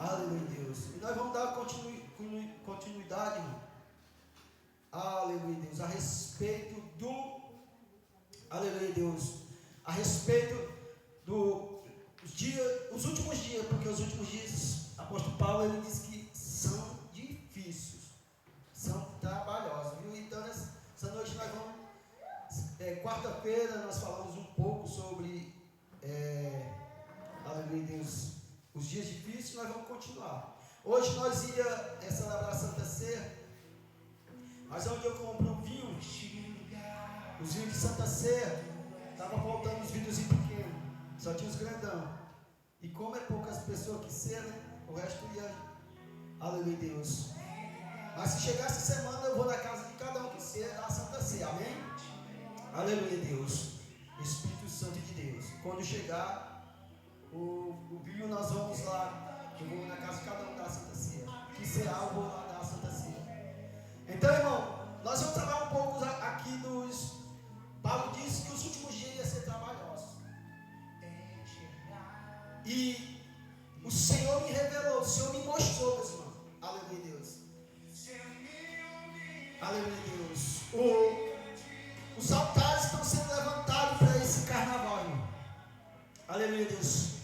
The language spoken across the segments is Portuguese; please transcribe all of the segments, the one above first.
Aleluia, Deus. E nós vamos dar continuidade, irmão. Aleluia, Deus. A respeito do... Aleluia, Deus. A respeito dos dias, os últimos dias, porque os últimos dias, o apóstolo Paulo, ele diz que são difíceis, são trabalhosos, viu? Então, essa noite nós vamos... quarta-feira nós falamos um pouco sobre... aleluia, Deus, os dias difíceis. Nós vamos continuar. Hoje nós ia celebrar a Santa Ceia, mas onde eu compro o vinho, os vinhos de Santa Ceia, estava faltando os vidros pequenos, só tinha os grandão. E como é poucas pessoas que ceia, né? O resto ia, aleluia, Deus. Mas se chegar essa semana, eu vou na casa de cada um que ceia, dar a Santa Ceia, amém? Aleluia, Deus. Espírito Santo de Deus. Quando chegar o vinho, nós vamos lá. Eu vou na casa de cada um dar a Santa Ceia. Que cear, eu vou lá dar a Santa Ceia. Então, irmão, nós vamos trabalhar um pouco aqui dos... Paulo disse que os últimos dias iam ser trabalhosos. E o Senhor me revelou, o Senhor me mostrou, meus irmãos. Aleluia, Deus. Aleluia, Deus. Os altares estão sendo levantados para esse carnaval, irmão. Aleluia, Deus.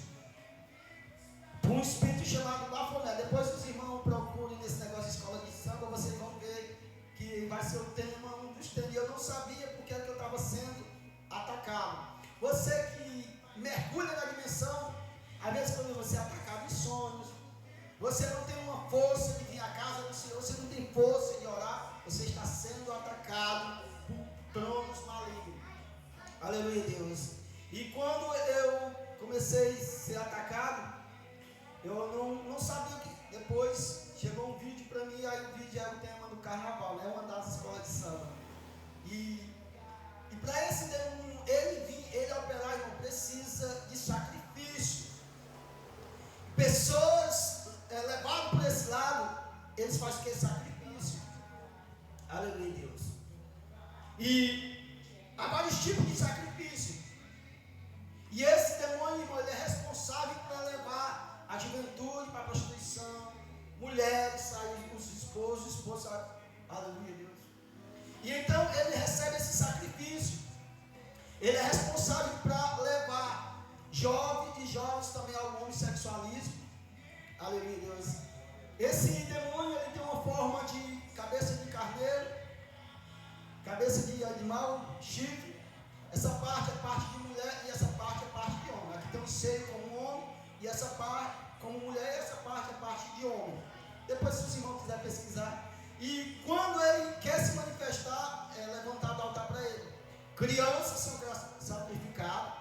Por um espírito chamado Bafoné. Depois os irmãos procurem nesse negócio de escola de samba, vocês vão ver que vai ser o tema, um dos temas. E eu não sabia porque é que eu estava sendo atacado. Você que mergulha na dimensão, às vezes quando você é atacado em sonhos, você não tem uma força de vir à casa do Senhor, você não tem força de orar, você está sendo atacado por tronos malignos. Aleluia, Deus. E quando eu comecei a ser atacado, eu não sabia que depois chegou um vídeo para mim, aí o vídeo é o tema do carnaval, né? Uma das escolas de samba. E para esse demônio, ele operar, irmão, precisa de sacrifício. Pessoas levadas por esse lado, eles fazem o que? Sacrifício. Aleluia, Deus. E há vários tipos de sacrifício. E esse demônio, irmão, ele é responsável para levar a juventude para a prostituição, mulheres saírem com os esposos, esposas. Aleluia, Deus. E então ele recebe esse sacrifício. Ele é responsável para levar jovens e jovens também ao homossexualismo. Aleluia, Deus. Esse demônio, ele tem uma forma de cabeça de carneiro, cabeça de animal, chifre. Essa parte é parte de mulher e essa parte é parte de homem. Aqui tem um seio como homem e essa parte como mulher e essa parte é parte de homem. Depois, se os irmãos quiserem pesquisar. E quando ele quer se manifestar, é levantado altar para ele. Crianças são sacrificadas.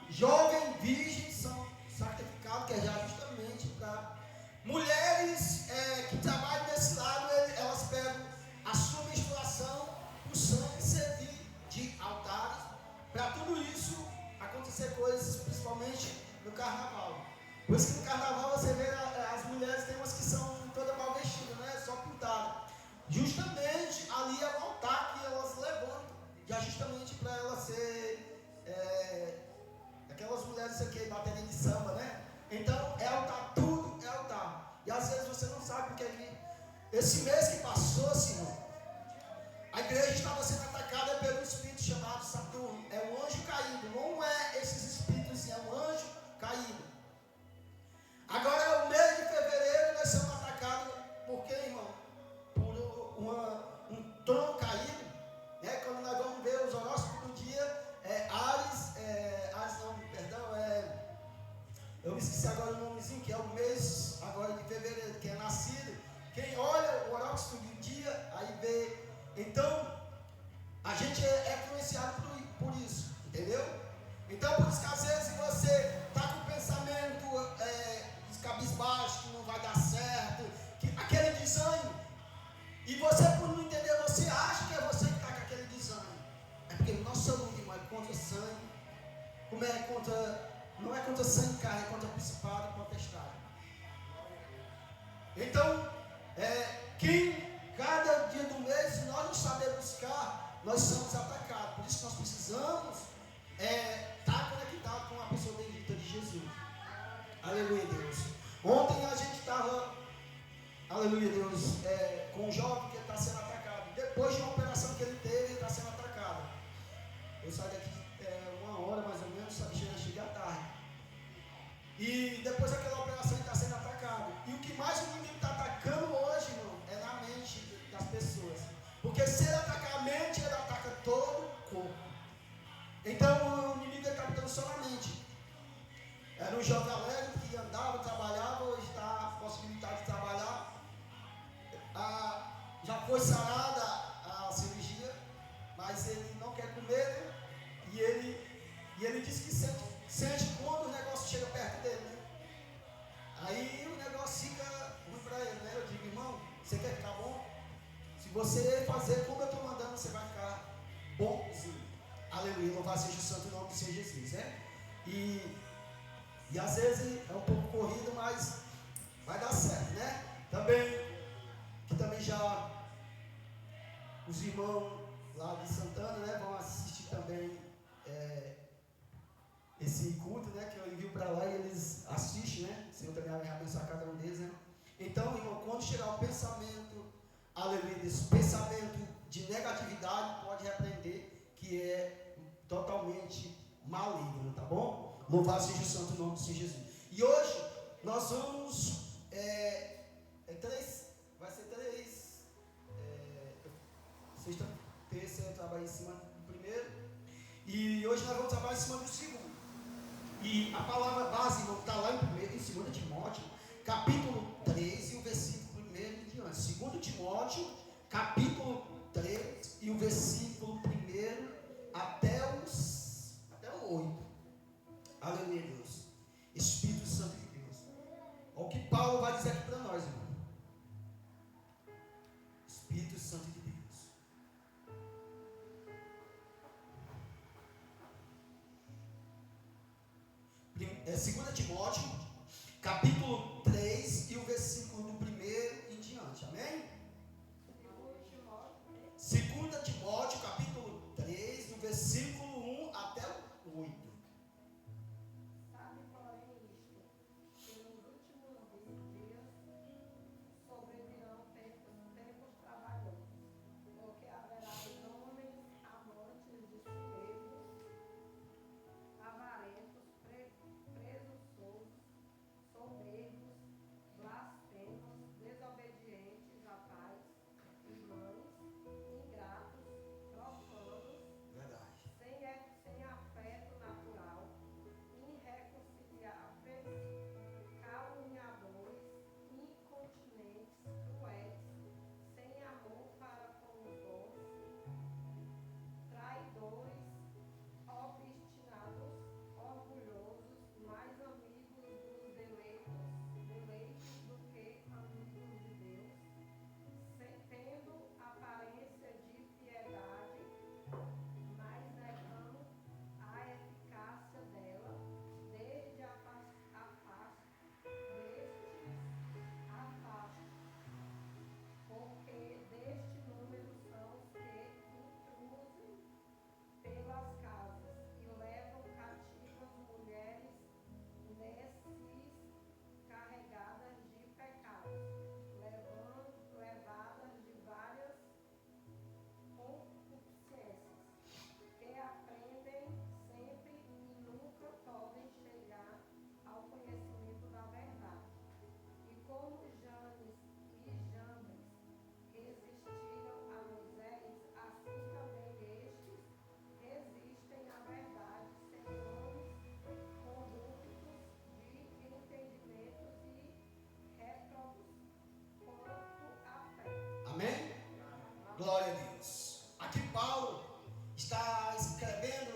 Jovens virgens são sacrificados, que é já justamente para... Mulheres que trabalham desse lado, elas pegam a sua menstruação, o sangue servir de altares. Para tudo isso acontecer coisas, principalmente no carnaval. Por isso que no carnaval você vê as mulheres, tem umas que são todas mal vestidas, né? Só pintadas. Justamente ali é o altar que elas levantam. Já justamente para ela ser aquelas mulheres aqui, bateria de samba, né? Então é altar, tudo é altar. E às vezes você não sabe porque que esse mês que passou, Senhor, a igreja estava sendo atacada pelo espírito chamado Saturno. É um anjo caído, não é esses espíritos, é um anjo caído. Agora, o mês de fevereiro, nós somos atacados por quê, irmão? Por um trono caído, né? Quando nós vamos ver os horóscopos do dia, eu me esqueci agora o nomezinho, que é o mês agora de fevereiro, que é nascido. Quem olha o horóscopo do dia, aí vê. Então, a gente é influenciado por isso, entendeu? Então, por isso que às vezes você está com o pensamento cabisbaixo, que não vai dar certo, aquele desânimo, e você, por não entender, você acha que é você que está com aquele desânimo. É porque o nosso saúde, irmão, é contra sangue, como é contra, não é contra sangue e carne, é contra principado e potestade. Então, cada dia do mês, se nós não sabemos buscar, nós somos atacados. Por isso que nós precisamos estar conectados com a pessoa bendita de Jesus. Aleluia, Deus. Ontem aleluia, Deus, com um jovem que está sendo atacado. Depois de uma operação que ele teve, ele está sendo atacado. Eu saí daqui 1 hora mais ou menos, cheguei à tarde. E depois daquela operação ele está sendo atacado. E o que mais o inimigo está atacando hoje, irmão, é na mente das pessoas. Porque se ele atacar a mente, ele ataca todo o corpo. Então o inimigo está atacando só na mente. Era um jovem alegre que andava, trabalhava, hoje está a possibilidade de trabalhar. Já foi sarada a cirurgia, mas ele não quer comer, né? E ele diz que sente quando o negócio chega perto dele, né? Aí o negócio fica ruim para ele, né? Eu digo, irmão, você quer ficar bom? Se você fazer como eu estou mandando, você vai ficar bonzinho. Aleluia, louvado seja o santo nome do Senhor Jesus, né? E às vezes é um pouco corrido, mas vai dar certo, né? Também já os irmãos lá de Santana, né, vão assistir também esse culto, né, que eu envio para lá e eles assistem, né? O Senhor também vai abençoar cada um deles, né? Então, irmão, quando chegar o pensamento, aleluia, esse pensamento de negatividade, pode repreender que é totalmente maligno, tá bom? Louvado seja o santo nome do Senhor Jesus. E hoje nós vamos vai ser três. Sexta, terça eu trabalho em cima do primeiro. E hoje nós vamos trabalhar em cima do segundo. E a palavra base, irmão, está lá em 2 Timóteo, capítulo 3 e o versículo 1 em diante. 2 Timóteo, capítulo 3 e o versículo 1 até o 8. Aleluia, Deus. Espírito Santo de Deus. Olha o que Paulo vai dizer aqui para nós, irmão. Espírito Santo de Deus. 2 Timóteo, capítulo 3 e o versículo do 1 em diante. Amém? 2 Timóteo, capítulo 3, do versículo 1 até o 8. Glória a Deus. Aqui Paulo está escrevendo.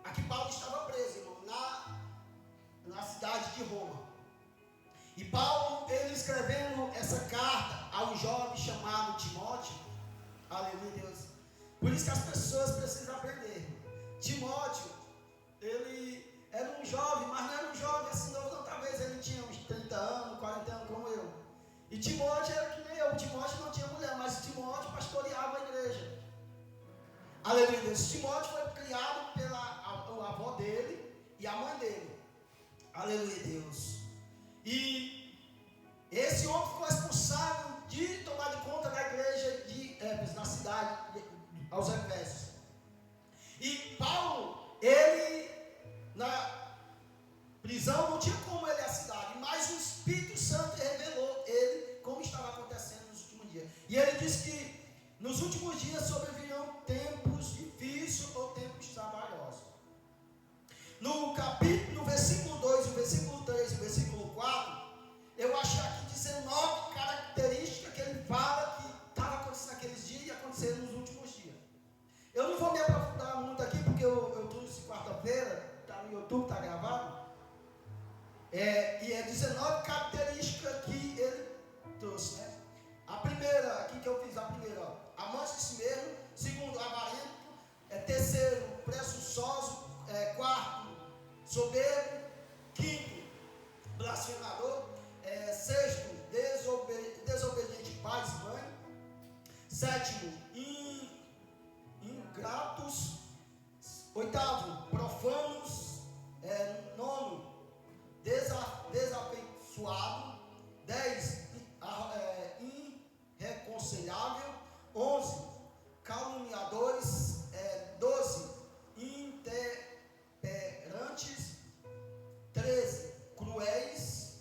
Aqui Paulo estava preso, irmão, na cidade de Roma. E Paulo, ele escrevendo essa carta a um jovem chamado Timóteo. Aleluia, Deus. Por isso que as pessoas precisam aprender. Timóteo, ele era um jovem, mas não era um jovem assim novo, não. Talvez ele tinha uns 30 anos, 40 anos como eu. E Timóteo era que nem eu. Timóteo não tinha mulher, mas Timóteo pastoreava a igreja. Aleluia, Deus. Timóteo foi criado pela avó dele e a mãe dele. Aleluia, Deus. E esse homem ficou expulsado de 19 características que ele trouxe, né? A primeira, aqui que eu fiz, a primeira, ó, amante de si mesmo. Segundo, avarento. Terceiro, presunçoso. Quarto, soberbo. Quinto, blasfemador. Sexto, desobediente pais e mãe. Sétimo, ingratos. Oitavo, profanos. Nono, desafeiçoado. 10, irreconciliável. 11, caluniadores. 12, intemperantes. 13, cruéis.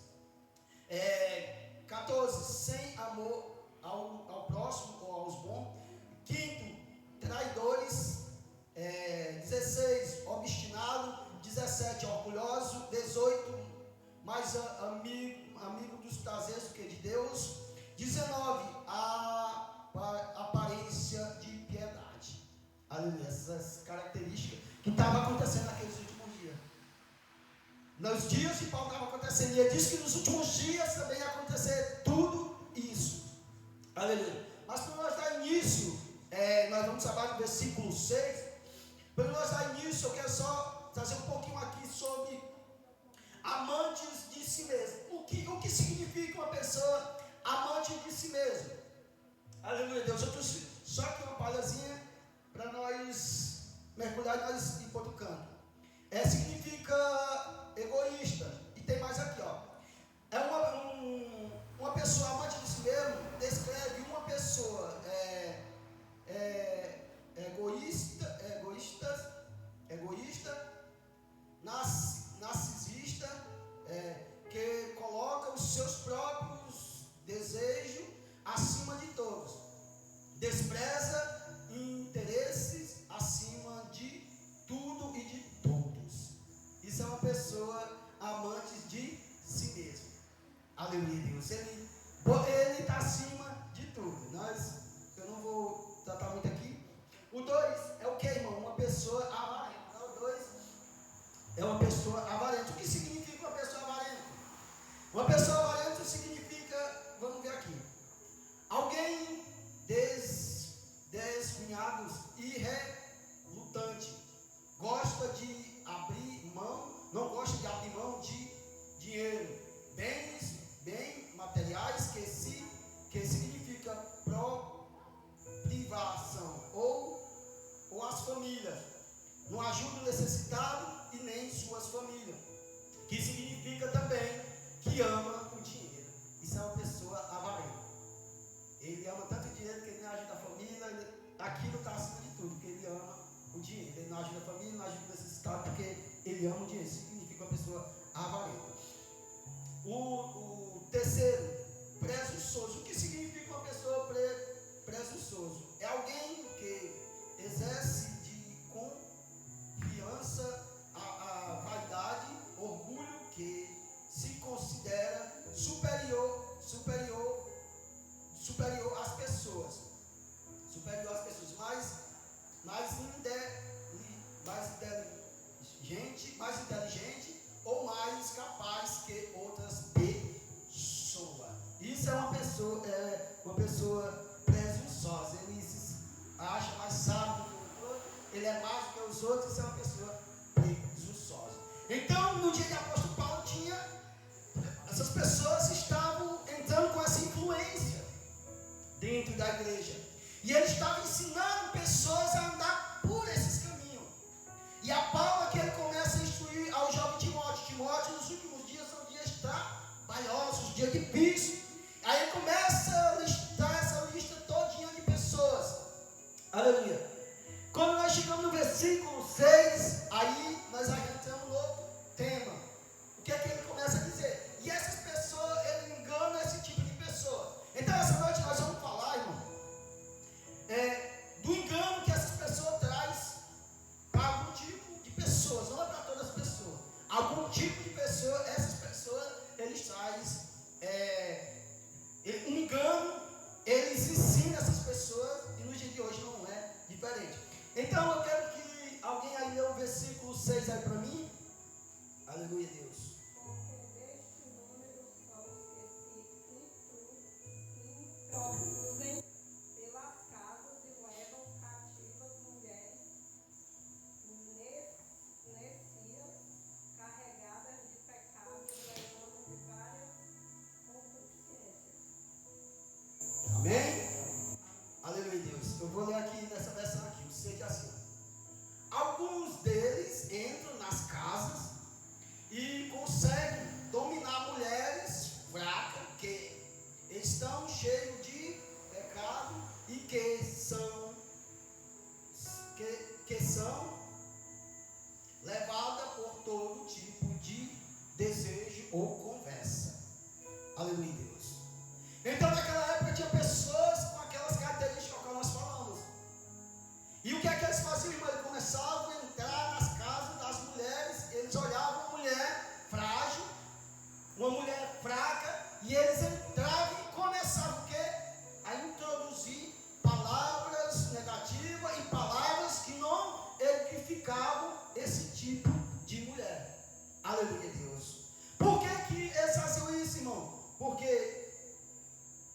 14, sem amor ao próximo ou aos bons. Quinto, traidores. 16, obstinado. 17, orgulhoso. 18, mais amigo dos prazeres do que de Deus. 19, a aparência de piedade. Aleluia, essas características que estavam acontecendo naqueles últimos dias. Nos dias de Paulo estava acontecendo, e ele disse que nos últimos dias também ia acontecer tudo isso. Aleluia. Mas para nós dar início, nós vamos trabalhar no versículo 6. Para nós dar início, eu quero só trazer um pouquinho aqui sobre amantes de si mesmo. O que significa uma pessoa amante de si mesmo? Aleluia, Deus. Eu trouxe só aqui uma palhazinha para nós mergulhar e nós ir para outro canto. Significa egoísta. E tem mais aqui, ó. Uma pessoa amante de si mesmo descreve uma pessoa egoísta, narcisista, que coloca os seus próprios desejos acima de todos, despreza interesses acima de tudo e de todos. Isso é uma pessoa amante de si mesmo. Aleluia, Deus. Ele está acima de tudo. Eu não vou tratar muito aqui. O 2 é o que, irmão? Uma pessoa avarenta. O 2 é uma pessoa avarenta. O que significa uma pessoa avarenta? Uma pessoa avarenta significa, vamos ver aqui, alguém desvinhado e relutante. Gosta de abrir mão, não gosta de abrir mão de dinheiro, bens materiais, que significa privação, ou as famílias. Não ajuda o necessitado e nem suas famílias. Que significa também que ama o dinheiro. Isso é uma pessoa avarenta. Ele ama tanto o dinheiro que ele não ajuda a família. Aquilo está acima de tudo, porque ele ama o dinheiro. Ele não ajuda a família, não ajuda o necessitado, porque ele ama o dinheiro. Isso significa uma pessoa avarenta. O terceiro, presunçoso. O que significa uma pessoa presunçoso? É alguém que exerce de confiança a vaidade, orgulho, que se considera superior às pessoas. Superior às pessoas, mais inteligente ou mais capaz que outras pessoas. Isso é uma pessoa presunçosa. Ele se acha mais sábio que o outro, ele é mais do que os outros. Isso é uma pessoa presunçosa. Então, no dia que o apóstolo Paulo essas pessoas estavam entrando com essa influência dentro da igreja. E ele estava ensinando pessoas a andar por esses caminhos. E a Paulo que ele começa a instruir ao jovem Timóteo, nos últimos dias são dias trabalhosos, dias difíceis. Aí ele começa a listar essa lista todinha de pessoas. Aleluia. Quando nós chegamos no versículo 6, aí nós entramos no outro tema. O que é que ele começa a dizer? E essas pessoas, ele engana esse tipo de pessoa. Então essa noite nós vamos falar, irmão, do engano que essas pessoas trazem para algum tipo de pessoas, não é para todas as pessoas. Algum tipo de pessoa, essas pessoas, eles trazem um engano, eles ensinam essas pessoas, e no dia de hoje não é diferente. Então eu quero que alguém aí lê o versículo 6 aí para mim. Aleluia, Deus. fraca, e eles entravam e começavam o quê? A introduzir palavras negativas e palavras que não edificavam esse tipo de mulher. Aleluia, Deus. Por que eles faziam isso, irmão? Porque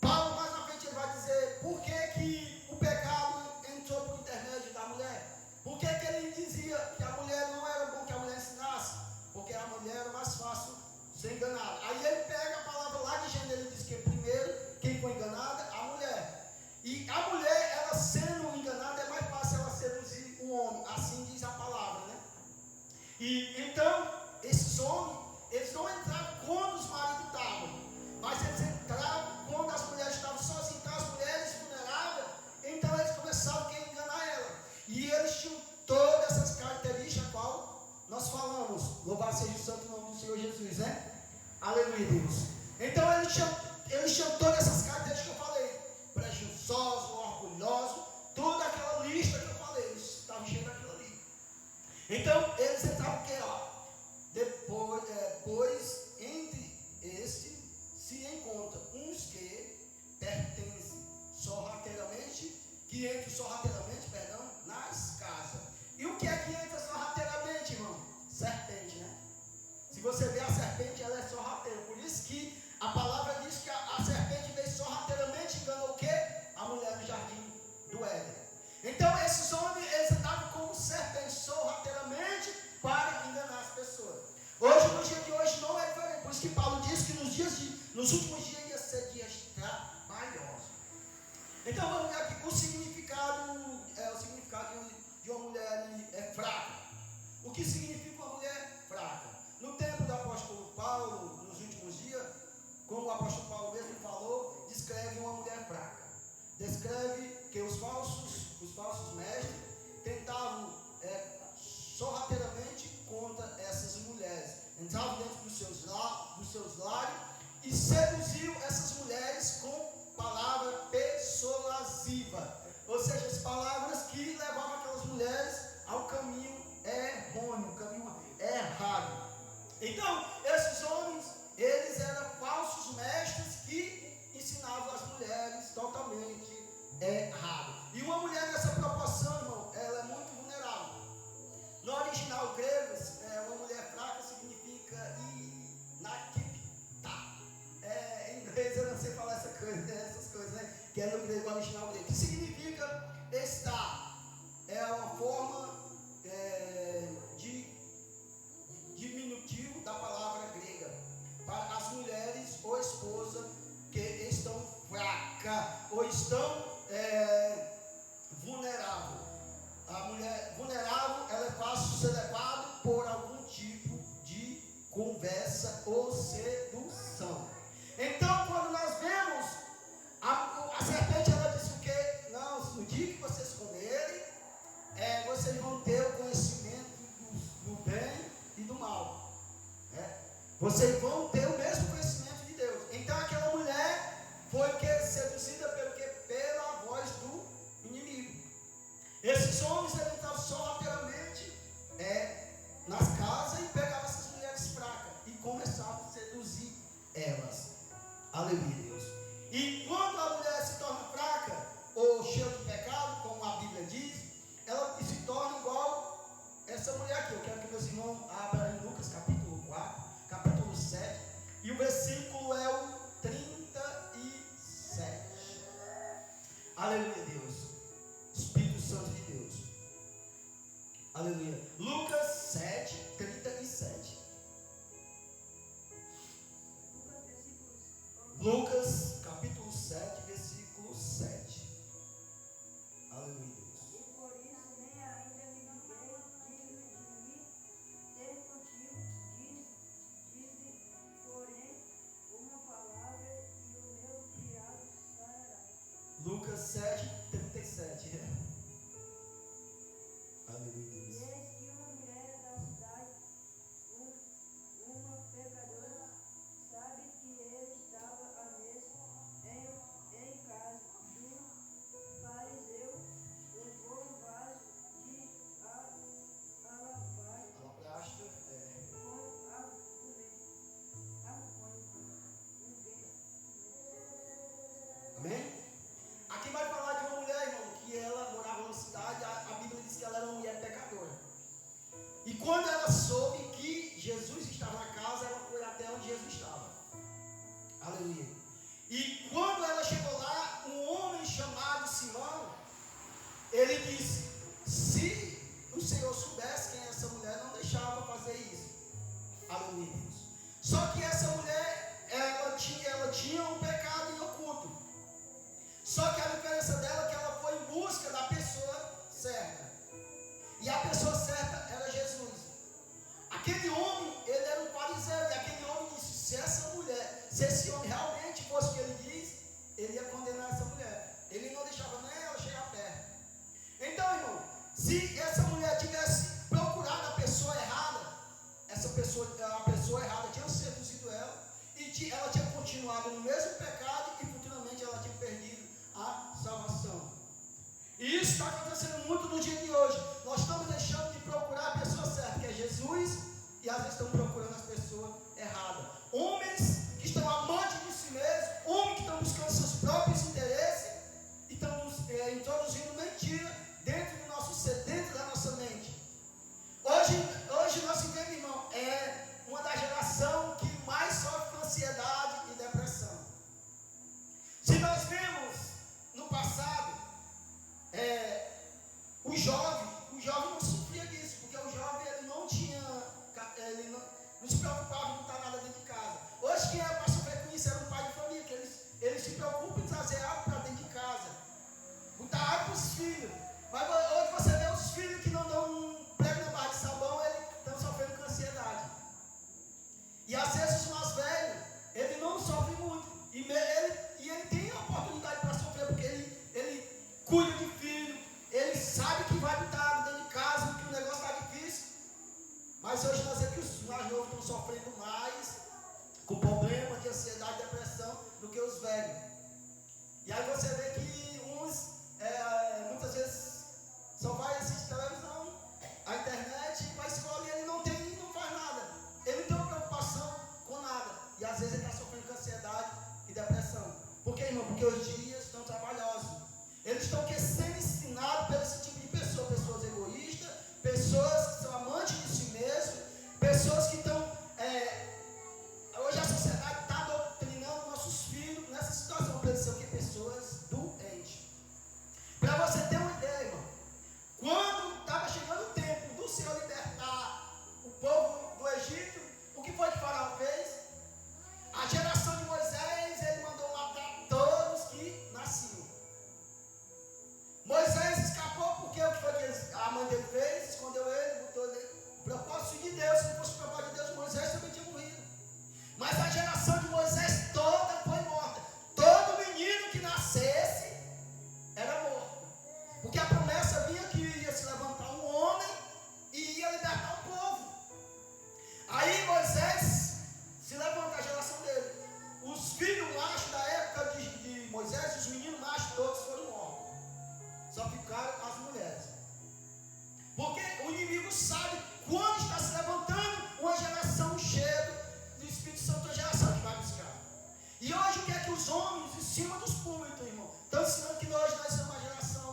Paulo mais na frente ele vai dizer por que o pecado entrou por intermédio da mulher. Por que ele dizia que a mulher não era bom que a mulher ensinasse? Porque a mulher era mais fácil ser enganada. Aí ele pega a palavra lá de Gênesis e diz que primeiro quem foi enganada? A mulher. E a mulher, ela sendo enganada, é mais fácil ela seduzir um homem. Assim diz a palavra, né? E então, esses homens, eles não entravam quando os maridos estavam, mas eles entravam quando as mulheres estavam sozinhas. Então as mulheres vulneráveis, então eles começavam a enganar ela. E eles tinham todas essas características, a qual nós falamos. Louvado seja o santo nome do Senhor Jesus, né? Aleluia, Deus. Então eles tinham todas essas características que eu falei. Prejuicioso, orgulhoso, toda aquela lista que eu falei. Eles estavam cheios daquilo ali. Então eles entravam o que? Depois, entre este se encontra uns que pertencem sorrateiramente, que entram sorrateiramente, nas casas. E o que é que entra sorrateiramente, irmão? Serpente, né? Se você vê a serpente, ela é sorrateira. Por isso que a palavra diz que a serpente veio sorrateiramente e enganou o quê? A mulher no jardim do Éden. Então esses homens, eles andavam como serpentes sorrateiramente para enganar as pessoas. Hoje, no dia de hoje, não é diferente. Por isso que Paulo diz que nos últimos dias ia ser dias trabalhosos. Então vamos ver aqui o significado de uma mulher fraca. O que significa uma mulher fraca? No tempo do apóstolo Paulo, nos últimos dias, como o apóstolo Paulo mesmo falou, descreve uma mulher fraca. Descreve que os falsos mestres tentavam sorrateiramente contra essas mulheres. Entravam dentro dos seus lares e seduziam essas mulheres com palavra persuasiva. Ou seja, as palavras que levavam aquelas mulheres ao caminho errôneo, caminho errado. Então, esses homens, eles eram falsos mestres que ensinavam as mulheres totalmente errado. E uma mulher nessa proporção, irmão, ela é muito vulnerável. No original grego, uma mulher fraca significa inakipta. Em inglês eu não sei falar essas coisas, né? Que é no grego, original grego. Que significa estar. É uma forma de diminutivo da palavra grega. Para as mulheres ou esposa que estão fracas ou estão vulneráveis. A mulher vulnerável, ela é fácil ser levada por algum tipo de conversa ou sedução. Então, quando nós vemos a serpente, ela disse o quê? Não, no dia que vocês comerem, vocês vão ter o conhecimento do bem e do mal. Vocês vão ter o mesmo conhecimento de Deus. Então, aquela mulher foi seduzida pela voz do inimigo. Esses homens entravam sorrateiramente nas casas e pegavam essas mulheres fracas e começavam a seduzir elas. Aleluia, Deus. E quando a mulher se torna fraca ou cheia de pecado, como a Bíblia diz, ela se torna igual essa mulher aqui. Eu quero que meus irmãos abram em Lucas capítulo 4, capítulo 7, e o versículo é o 37. Aleluia, Deus. Espírito Santo de Deus. Aleluia. Lucas 7, 37. Lucas capítulo 7, versículo 7. Aleluia, Deus. E por isso nem ainda me liguei digno de me ter contigo. Dize, porém, uma palavra e o meu criado sarará. Lucas 7, 37. Aleluia, E Deus. eis que uma mulher da cidade, uma pecadora, sabe que ele estava à mesa em casa do fariseu, levou um vaso de alabastro Alabastro, com mulher. Se esse homem realmente fosse o que ele diz, ele ia condenar essa mulher. Ele não deixava nem ela chegar perto. Então, irmão, se essa mulher tivesse procurado a pessoa errada, a pessoa errada tinha seduzido ela, e ela tinha continuado no mesmo pecado, e futuramente ela tinha perdido a salvação. E isso está acontecendo muito no dia de hoje. Nós estamos deixando de procurar a pessoa certa, que é Jesus, e às vezes estamos procurando as pessoas erradas. Homens que estão amantes de si mesmos, homens que estão buscando seus próprios interesses, e estão introduzindo mentira dentro do nosso ser, dentro da nossa mente. Hoje nós vivemos, irmão, é uma da geração que mais sofre com ansiedade e depressão. Se nós vemos no passado, o jovem não sofria disso, porque o jovem ele não se preocupava em botar nada dentro de casa. Hoje quem era para sofrer com isso era um pai de família, que ele se preocupa em trazer água para dentro de casa, botar água para os filhos. Mas hoje você vê os filhos que não dão um prego na barra de sabão, eles estão sofrendo com ansiedade. E às vezes os mais velhos, ele não sofre muito, e ele tem a oportunidade para sofrer, porque ele cuida de filho, ele sabe que vai botar água dentro de casa, que o negócio está difícil. Mas hoje nós vemos que os mais novos estão sofrendo mais com problema de ansiedade e depressão do que os velhos. E aí você vê que uns muitas vezes só vai assistir televisão, a internet, vai à escola, e ele não faz nada. Ele não tem uma preocupação com nada. E às vezes ele está sofrendo com ansiedade e depressão. Por quê, irmão? Porque os dias estão trabalhosos. Eles estão sendo ensinados por esse tipo de pessoa, pessoas egoístas, pessoas que são amantes de si mesmos, pessoas que estão. Hoje a sociedade está doutrinando nossos filhos nessa situação, para ser o que? Pessoas doentes. Para você ter uma ideia, irmão, quando estava chegando o tempo do Senhor libertar o povo do Egito, o que foi que Faraó fez? A geração de Moisés, ele mandou matar todos que nasciam. Moisés escapou porque o que foi que a mãe dele fez? Escondeu ele, botou ele. O propósito de Deus, se não fosse o propósito de Deus, Moisés também tinha morrido. Mas a geração de Moisés toda foi morta. Todo menino que nascesse era morto. Porque a promessa vinha que ia se levantar um homem e ia libertar o povo. Aí Moisés se levanta, a geração dele. Os filhos machos da época de Moisés, os meninos machos todos foram mortos. Só ficaram as mulheres. Porque o inimigo sabe quando está se levantando uma geração cheia do Espírito Santo, a geração que vai buscar. E hoje o que é que os homens em cima dos púlpitos, irmão, estão ensinando que hoje nós somos a geração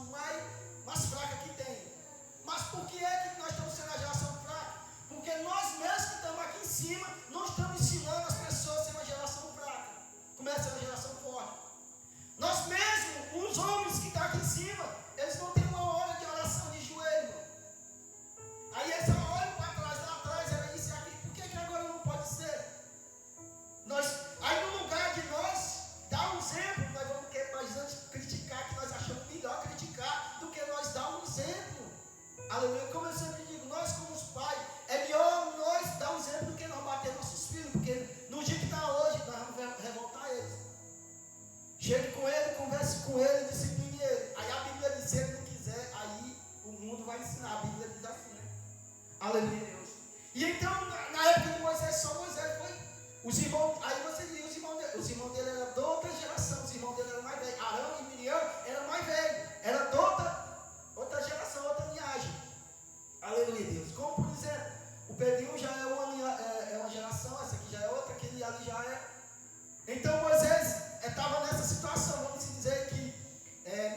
mais fraca que tem. Mas por que é que nós estamos sendo a geração fraca? Porque nós mesmos que estamos aqui em cima, não estamos ensinando as pessoas a ser uma geração fraca. Começa a ser uma geração forte. Nós mesmos, os homens que estão aqui em cima, eles não têm uma hora de oração de joelho. Aí eles olham para trás, lá atrás, era isso e aquilo. Por que agora não pode ser? Aí no lugar de nós dar um exemplo, nós antes criticar, que nós achamos melhor criticar do que nós dar um exemplo. Aleluia. Como eu sempre digo, nós como os pais, é melhor nós dar um exemplo do que nós bater nossos filhos, porque no dia que está hoje, nós vamos revoltar eles. Chegue com ele, converse com ele, discipline ele. Aí a Bíblia diz, se ele não quiser, aí o mundo vai ensinar. A Bíblia diz assim, né? Aleluia, Deus. E então, na época de Moisés, só Moisés foi. Os irmãos, aí você diz, os irmãos dele eram de outra geração, os irmãos dele eram mais velhos. Arão e Miriam eram mais velhos. Era de outra geração, outra linhagem. Aleluia, Deus. Como, por exemplo, o Pedrinho já é uma geração, essa aqui já é outra, aquele ali já é. Então, Moisés estava nessa situação, vamos dizer que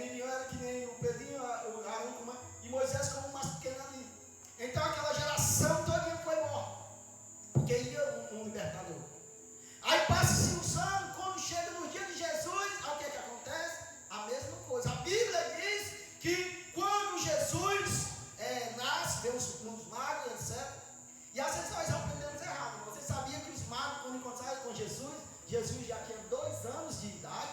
Miriam era que nem o Pedrinho, o Arão, e Moisés como o mais pequeno ali. Então, aquela geração toda foi morta, porque ia um libertador. Aí passa-se uns anos, quando chega no dia de Jesus, o que é que acontece? A mesma coisa. A Bíblia diz que quando Jesus nasce, vê os magos, etc. E às vezes nós aprendemos errado. Você sabia que os magos, quando encontraram com Jesus já tinha 2 anos de idade.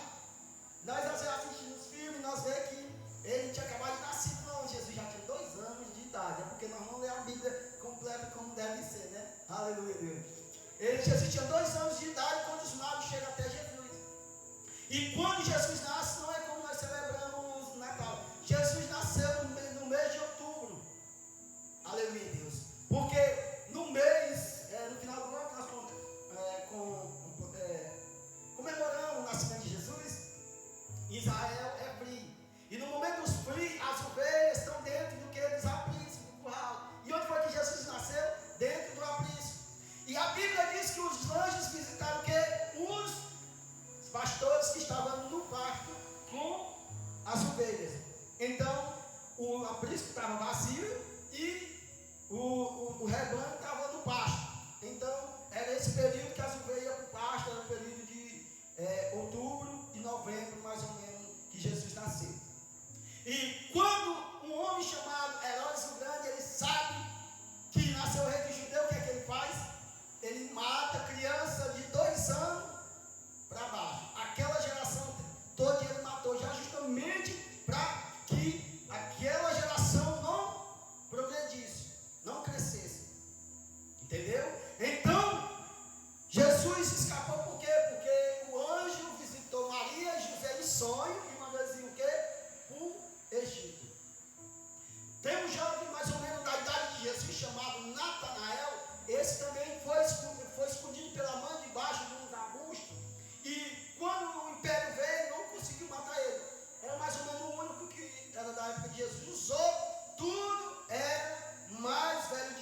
Nós às vezes assistimos os filmes, nós vemos que ele tinha acabado de nascer. Não, Jesus já tinha 2 anos de idade. É porque nós não lemos a Bíblia completa como deve ser, né? Aleluia, Deus. Jesus tinha 2 anos de idade quando os magos chegam até Jesus. E quando Jesus nasce, não é como nós celebramos o Natal. Jesus nasceu no mês de outubro. Aleluia, Deus. Porque no mês, no final do ano, nós comemoramos o nascimento de Jesus. Israel é frio. E no momento dos frios, as ovelhas estão dentro do que? Dos apriscos, do curral. E onde foi que Jesus nasceu? Dentro do aprisco. E a Bíblia diz que os anjos visitaram o quê? Os pastores que estavam no pasto com as ovelhas. Então, o aprisco estava vazio e o rebanho estava no pasto. Então, era esse período que as ovelhas iam para o pasto, era o período de outubro e novembro, mais ou menos, que Jesus nasceu. E quando um homem chamado Herodes o Grande, ele sabe que nasceu o rei dos judeus, o que é que ele faz? Ele mata criança de 2 anos para baixo. Aquela geração toda ele matou, já justamente para que aquela geração não progredisse, não crescesse. Entendeu? Então, Jesus escapou por quê? Porque o anjo visitou Maria e José em sonho e mandou dizer o quê? Para o Egito. Tem um jovem mais ou menos da idade de Jesus chamado Natanael. Esse também foi escondido pela mãe debaixo de uns arbustos. E quando o império veio, não conseguiu matar ele. Era mais ou menos o único que era da época de Jesus. Usou tudo, era mais velho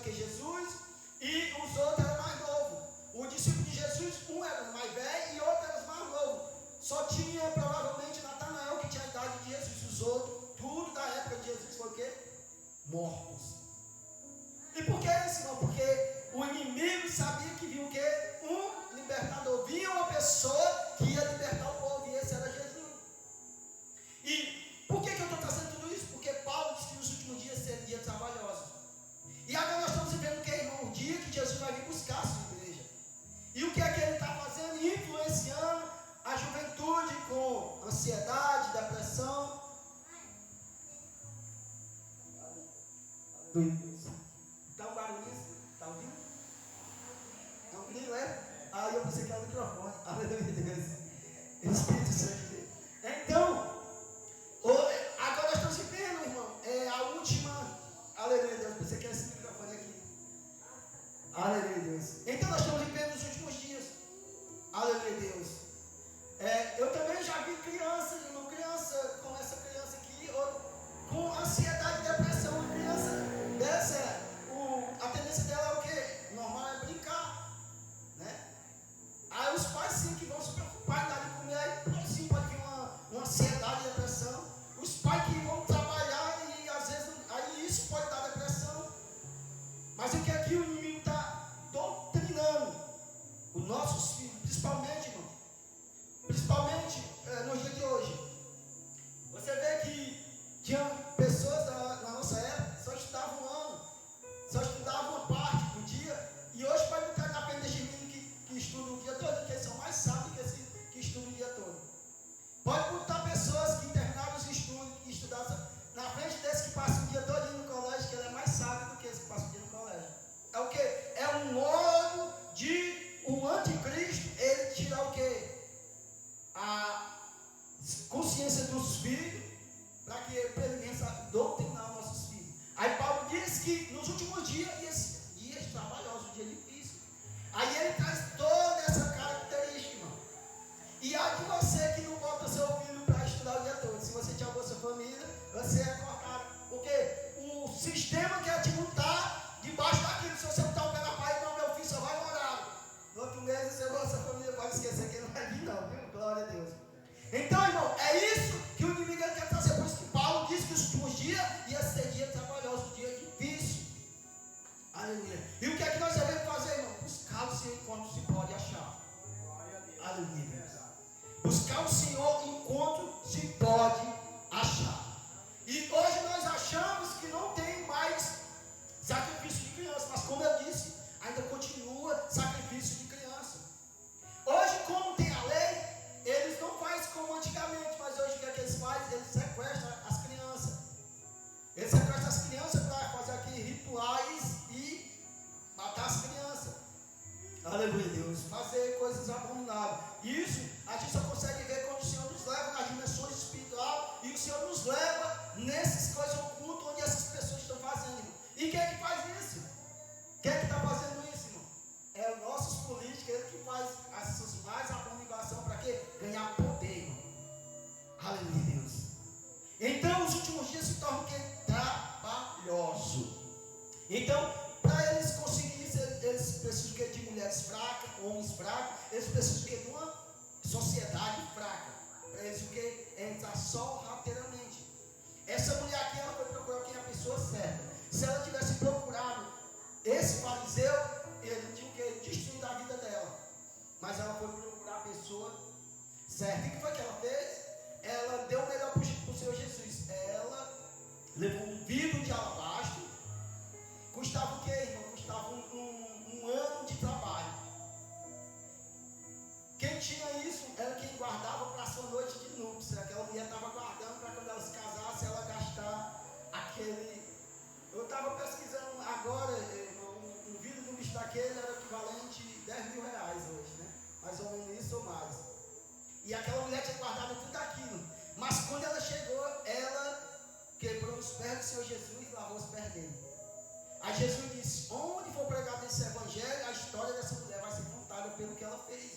que Jesus. E os outros eram mais novos. O discípulo de Jesus, um era mais velho e outro era mais novo. Só tinha provavelmente Natanael que tinha a idade de Jesus. Os outros, tudo da época de Jesus foi o quê? Mortos. E por que isso, irmão? Porque o inimigo sabia que vinha o quê? Um libertador. Vinha uma pessoa que ia libertar o povo e esse era Jesus. E por que eu estou trazendo tudo isso? Porque Paulo disse que nos últimos dias seriam dias trabalhosos. E agora nós estamos vivendo o que, irmão? O dia que Jesus vai vir buscar a sua igreja. E o que é que ele está fazendo? Influenciando a juventude com ansiedade, depressão. Está um barulho? Está ouvindo? É um brilho, é? Aí eu pensei que era o microfone. Aleluia, Deus. Espírito Santo. Então, agora nós estamos vivendo, irmão, a última. Aleluia, Deus. Pensei que era esse microfone aqui. Aleluia, Deus. Então nós estamos vivendo os últimos dias. Aleluia, Deus. Eu também já vi criança como essa criança aqui, com ansiedade e depressão. Uma criança dessa, a tendência dela é o quê? Normal é brincar, né? Aí os pais sim que vão se preocupar em dar de comer, aí sim pode vir uma ansiedade e depressão. Os pais que vão trabalhar e às vezes, aí isso pode dar depressão. Mas o que aqui o inimigo está doutrinando os nossos filhos, principalmente, irmão, nos dias de hoje. Você vê que tinha pessoas na nossa época que só estudavam um ano, só estudavam uma parte do dia, e hoje pode botar na frente desses meninos que estudam o dia todo, que eles são mais sábios que esses que estudam o dia todo. Pode botar pessoas que terminaram os estudos, que estudaram na frente desses que passam o dia todo no colégio, que ela é mais sábio do que esse que passa o dia no colégio. É o que? É um modo de o anticristo, ele tirar o que? A consciência dos filhos, para que ele venha doutrinar nossos filhos. Aí Paulo diz que nos últimos dias trabalhosos, dias difíceis. Aí ele traz toda essa característica, irmão. E há de você que não bota seu filho para estudar o dia todo. Se você tinha Bolsa Família, você é cortado. Porque o sistema quer te botar debaixo daquilo. Se você botar o pé na parede, não, meu filho só vai morar. No outro mês, seu Bolsa Família pode esquecer que ele não vai vir, não, viu? Glória a Deus. Então, irmão, é isso que o inimigo quer trazer. Por isso que Paulo diz que os últimos dias ia ser dia trabalhoso, dia difícil. Aleluia. E o que é que nós devemos fazer, irmão? Buscar o Senhor enquanto se pode achar. Aleluia. Buscar o Senhor enquanto se pode achar. E hoje nós achamos que não tem mais sacrifício de criança. Mas como eu disse, ainda continua sacrifício de criança. Hoje, como tem a lei, eles não fazem como antigamente. Mas hoje o que é que eles fazem? Eles sequestram as crianças. Eles sequestram as crianças para fazer aqui rituais e matar as crianças. Isso a gente só consegue ver quando o Senhor nos leva nas dimensões espiritual e o Senhor nos leva nessas coisas ocultas onde essas pessoas estão fazendo, irmão. E quem é que faz isso? Quem é que está fazendo isso, irmão? É os nossos políticos, ele que faz essas mais abominações para quê? Ganhar poder, irmão. Aleluia, Deus. Então os últimos dias se tornam o quê? Trabalhoso. Então, para eles conseguirem isso, eles precisam de mulheres fracas, homens fracos, eles precisam de uma sociedade fraca. Para eles o que? Entrar sorrateiramente. Essa mulher aqui, ela foi procurar quem é a pessoa certa. Se ela tivesse procurado esse fariseu, ele tinha o que? Destruído a vida dela. Mas ela foi procurar a pessoa certa. E o que foi que ela fez? Ela deu o melhor para o Senhor Jesus. Ela levou um vidro de alabastro. Custava o que, irmão? Custava um ano de trabalho. Quem tinha isso era quem guardava para a sua noite de núpcias. Aquela mulher estava guardando para quando ela se casasse, ela gastar aquele. Eu estava pesquisando agora, um vidro de um bicho daquele era equivalente a 10 mil reais hoje, né? Mais ou menos isso ou mais. E aquela mulher tinha guardado tudo aquilo. Mas quando ela chegou, ela quebrou os pés do Senhor Jesus e lavou os pés dele. Aí Jesus disse: onde for pregado esse evangelho, a história dessa mulher vai ser contada pelo que ela fez.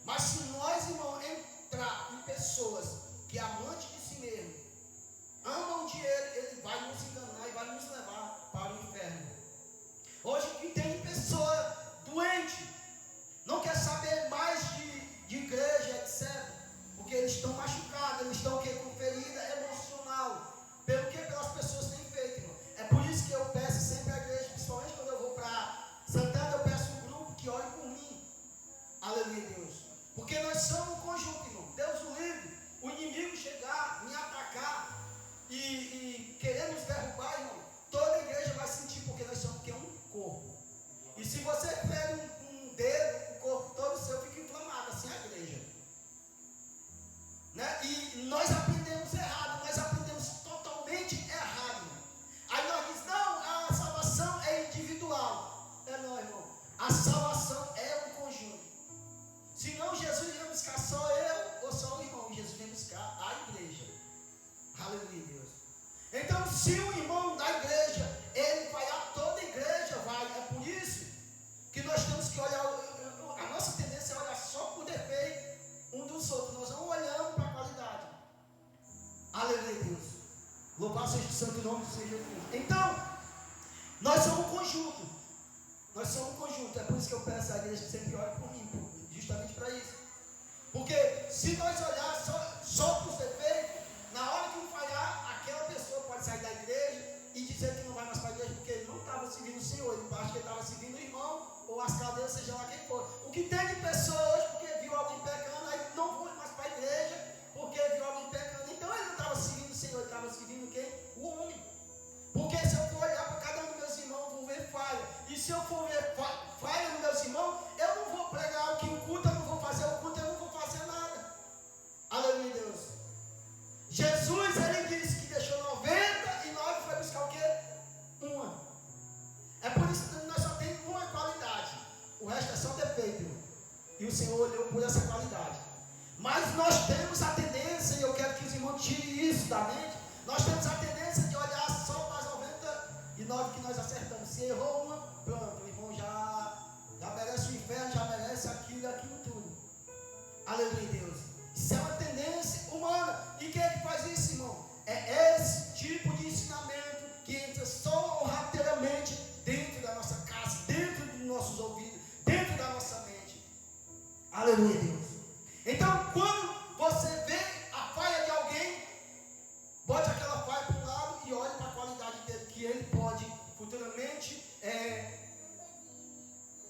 Mas se nós, irmão, entrar em pessoas que amantes de si mesmo, amam dinheiro, ele vai nos enganar e vai nos levar para o inferno. Hoje que tem pessoa doente, não quer saber mais de igreja, etc. Porque eles estão machucados, eles estão com ferida emocional. Pelo que pelas pessoas têm feito, irmão. É por isso que eu peço sempre à igreja, principalmente quando eu vou para Santana, eu peço um grupo que ore por mim. Aleluia, Deus. Porque nós somos um conjunto, irmão. Deus o livre. O inimigo chegar, me atacar e querer nos derrubar, irmão. Toda a igreja vai sentir, porque nós somos um corpo. E se você fere um dedo, o corpo todo seu fica inflamado, assim é a igreja. Né? E nós aprendemos errado, nós aprendemos totalmente errado. Aí nós dizemos: não, a salvação é individual. É não, irmão. A salvação é um conjunto. Senão Jesus ia buscar só eu ou só o irmão. Jesus ia buscar a igreja. Aleluia, Deus. Então, se o irmão da igreja, ele vai a toda a igreja, vai. É por isso que nós temos que olhar. A nossa tendência é olhar só por defeito um dos outros. Nós não olhamos para a qualidade. Aleluia, Deus. Louvado seja o santo nome do Senhor Jesus. Então, nós somos um conjunto. Nós somos um conjunto. É por isso que eu peço à igreja que sempre ore por mim. Justamente para isso. Porque se nós olharmos só para os defeitos, na hora que um falhar, aquela pessoa pode sair da igreja e dizer que não vai mais para a igreja porque ele não estava seguindo o Senhor, ele acha que ele estava seguindo o irmão ou as cadeiras, seja lá quem for. O que tem de pessoa hoje, porque viu alguém pecando, aí não vou mais para a igreja porque viu alguém pecando. Então ele não estava seguindo o Senhor, ele estava seguindo quem? O homem. Porque se eu for olhar para cada um dos meus irmãos, eu vou ver falha. E se eu for ver falha nos meus irmãos, eu não vou pregar o que o culto, eu não vou fazer o culto, eu não vou fazer nada. Aleluia, Deus. Jesus, ele disse que deixou 99 e foi buscar o quê? Uma. É por isso que nós só temos uma qualidade. O resto é só defeito, irmão. E o Senhor olhou por essa qualidade. Mas nós temos a tendência, e eu quero que os irmãos tirem isso da mente, nós temos a tendência de olhar só para as 99 que nós acertamos. Se errou uma, pronto, o irmão já merece o inferno, já merece aquilo e aquilo tudo. Aleluia, Deus. Isso é uma tendência humana. E quem é que faz isso, irmão? É esse tipo de ensinamento que entra sorrateiramente dentro da nossa casa, dentro dos nossos ouvidos, dentro da nossa mente. Aleluia, Deus. Então, quando você vê a falha de alguém, bote aquela falha para um lado e olhe para a qualidade dele, que ele pode futuramente,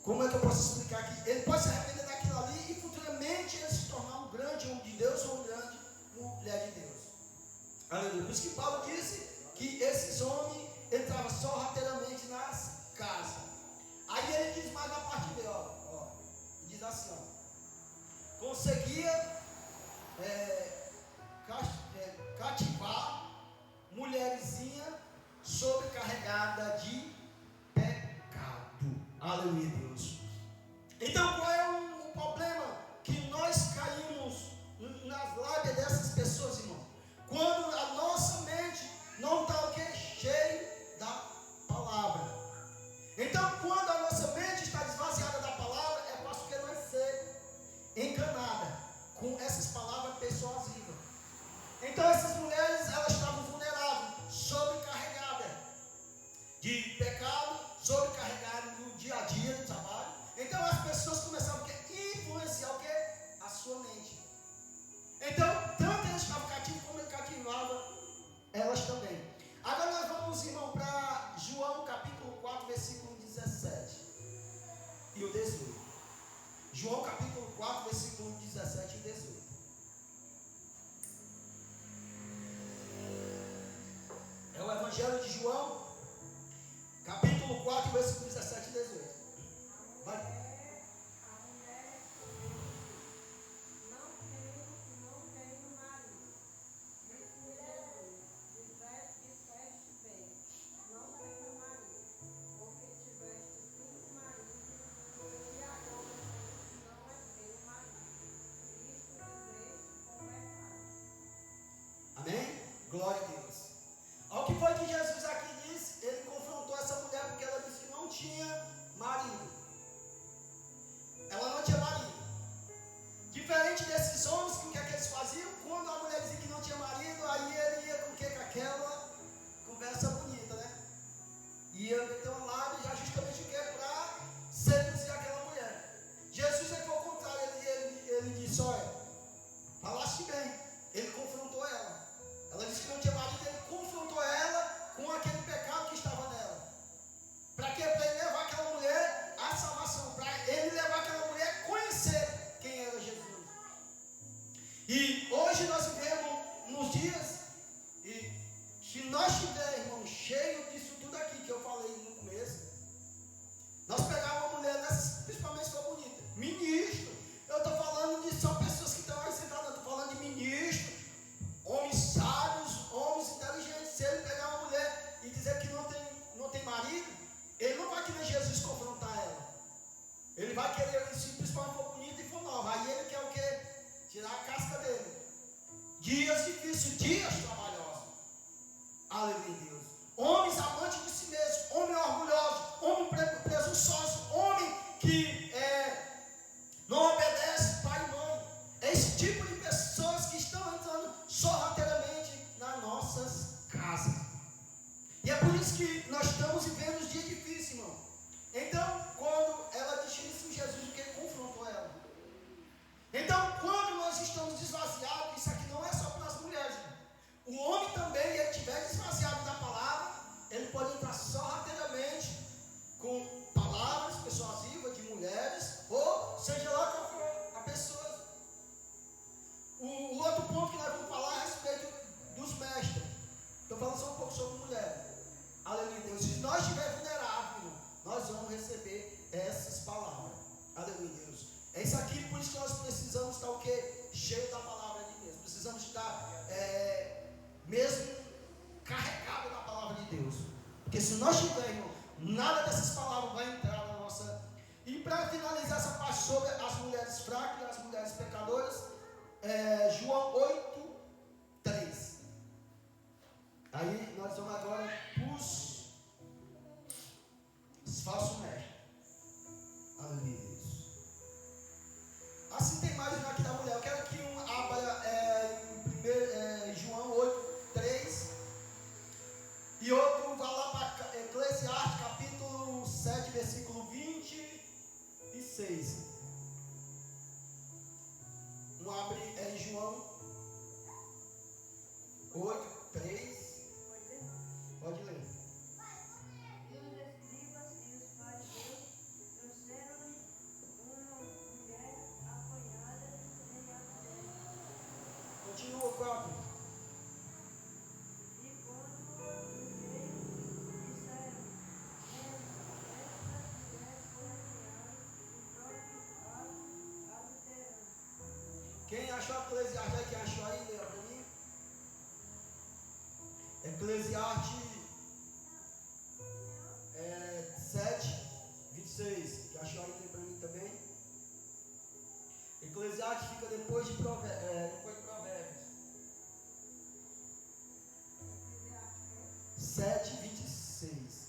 como é que eu posso explicar aqui? Ele pode se arrepender daquilo ali e futuramente ele se tornar um grande homem de Deus ou uma grande mulher de Deus. Aleluia. Por isso que Paulo disse que esses homens entravam sorrateiramente nas casas. Aí ele diz mais na parte dele, ó, diz assim, ó, conseguia cativar mulherzinha sobrecarregada de pecado. Aleluia, Deus. Então qual é o problema enganada com essas palavras persuasivas. Então essas mulheres, elas estavam vulneráveis, sobrecarregadas de pecado, sobrecarregadas no dia a dia do trabalho. Então as pessoas começavam a influenciar o quê? A sua mente. Então, tanto eles estavam cativos como ele cativava elas também. Agora nós vamos, irmão, para João capítulo 4, versículo 17 e o 18. João capítulo 4, versículo 17 e 18. É o Evangelho de João, capítulo 4, versículo 17 e 18. Vai. Amém? Glória a Deus. Ao que foi que Jesus aqui disse, ele confrontou essa mulher porque ela disse que não tinha marido. Ela não tinha marido. Diferente desses homens, que o que é que eles faziam? Quando a mulher dizia que não tinha marido, aí ele ia com o que? Com aquela conversa bonita, né? Ia meter um lado já justamente o que? Para seduzir aquela mulher. Jesus é que ao contrário, ele disse, olha, falaste bem. Ele confrontou ela. Ela disse que não tinha marido, ele confrontou ela com aquele pecado que estava nela. Para quê? Para ele levar aquela mulher à salvação. Para ele levar aquela mulher a conhecer quem era Jesus. E hoje nós vivemos nos dias, e se nós estivermos, irmão, cheio disso tudo aqui que eu falei no começo, nós pegamos uma mulher dessas, principalmente se for bonita, ministro. Eu estou falando de só pessoas que estão aí sentadas, eu estou falando de ministro, homens sábios, homens inteligentes. Se ele pegar uma mulher e dizer que não tem marido, ele não vai querer Jesus confrontar ela. Ele vai querer, se principalmente for bonita e for nova, aí ele quer o quê? Tirar a casca dele. Dias difíceis, dias trabalhosos. Aleluia, Deus. Homens amantes de si mesmos, homem orgulhoso, homem presunçoso, homem que não obedece pai e mãe. É esse tipo de pessoas que estão entrando sorrateiramente nas nossas casas. E é por isso que nós estamos vivendo os dias difíceis, irmão. Então, quando ela disse isso, Jesus, que ele confrontou ela. Então, quando nós estamos desvaziados, isso aqui não é só para as mulheres, irmão. O homem também, ele estiver desvaziado da palavra, ele pode entrar sorrateiramente com palavras persuasivas de mulheres, ou seja lá qual for a pessoa. O outro ponto que nós vamos falar é a respeito dos mestres. Estou falando só um pouco sobre mulheres. Aleluia, Deus. Se nós estivermos vulneráveis, nós vamos receber essas palavras. Aleluia, Deus. É isso aqui, por isso que nós precisamos estar o quê? Cheio da palavra de Deus. Precisamos estar mesmo carregado da palavra de Deus. Porque se nós tivermos, nada dessas palavras vai entrar na nossa. E para finalizar essa parte sobre as mulheres fracas e as mulheres pecadoras, João 8, 3. Aí nós vamos agora para os falsos mestres. Aleluia, Deus. Assim tem mais um aqui da mulher. Eu quero que um abra em João 8, 3. E outro vá lá para Eclesiastes capítulo 7, versículo 26. Um abre em João 8, 3. Pode ler. E os escribas e os fariseus trouxeram-lhe uma mulher apanhada em adultério. Continua, 4. E quando o veio, disseram: esta mulher foi apanhada em próprio ato adulterando. Quem achou Eclesiastes aí? Quem achou aí? Lê para mim. Eclesiastes 7, 26. Que achou aí? Lê para mim também. Eclesiastes fica depois de Provérbios. 7, 26.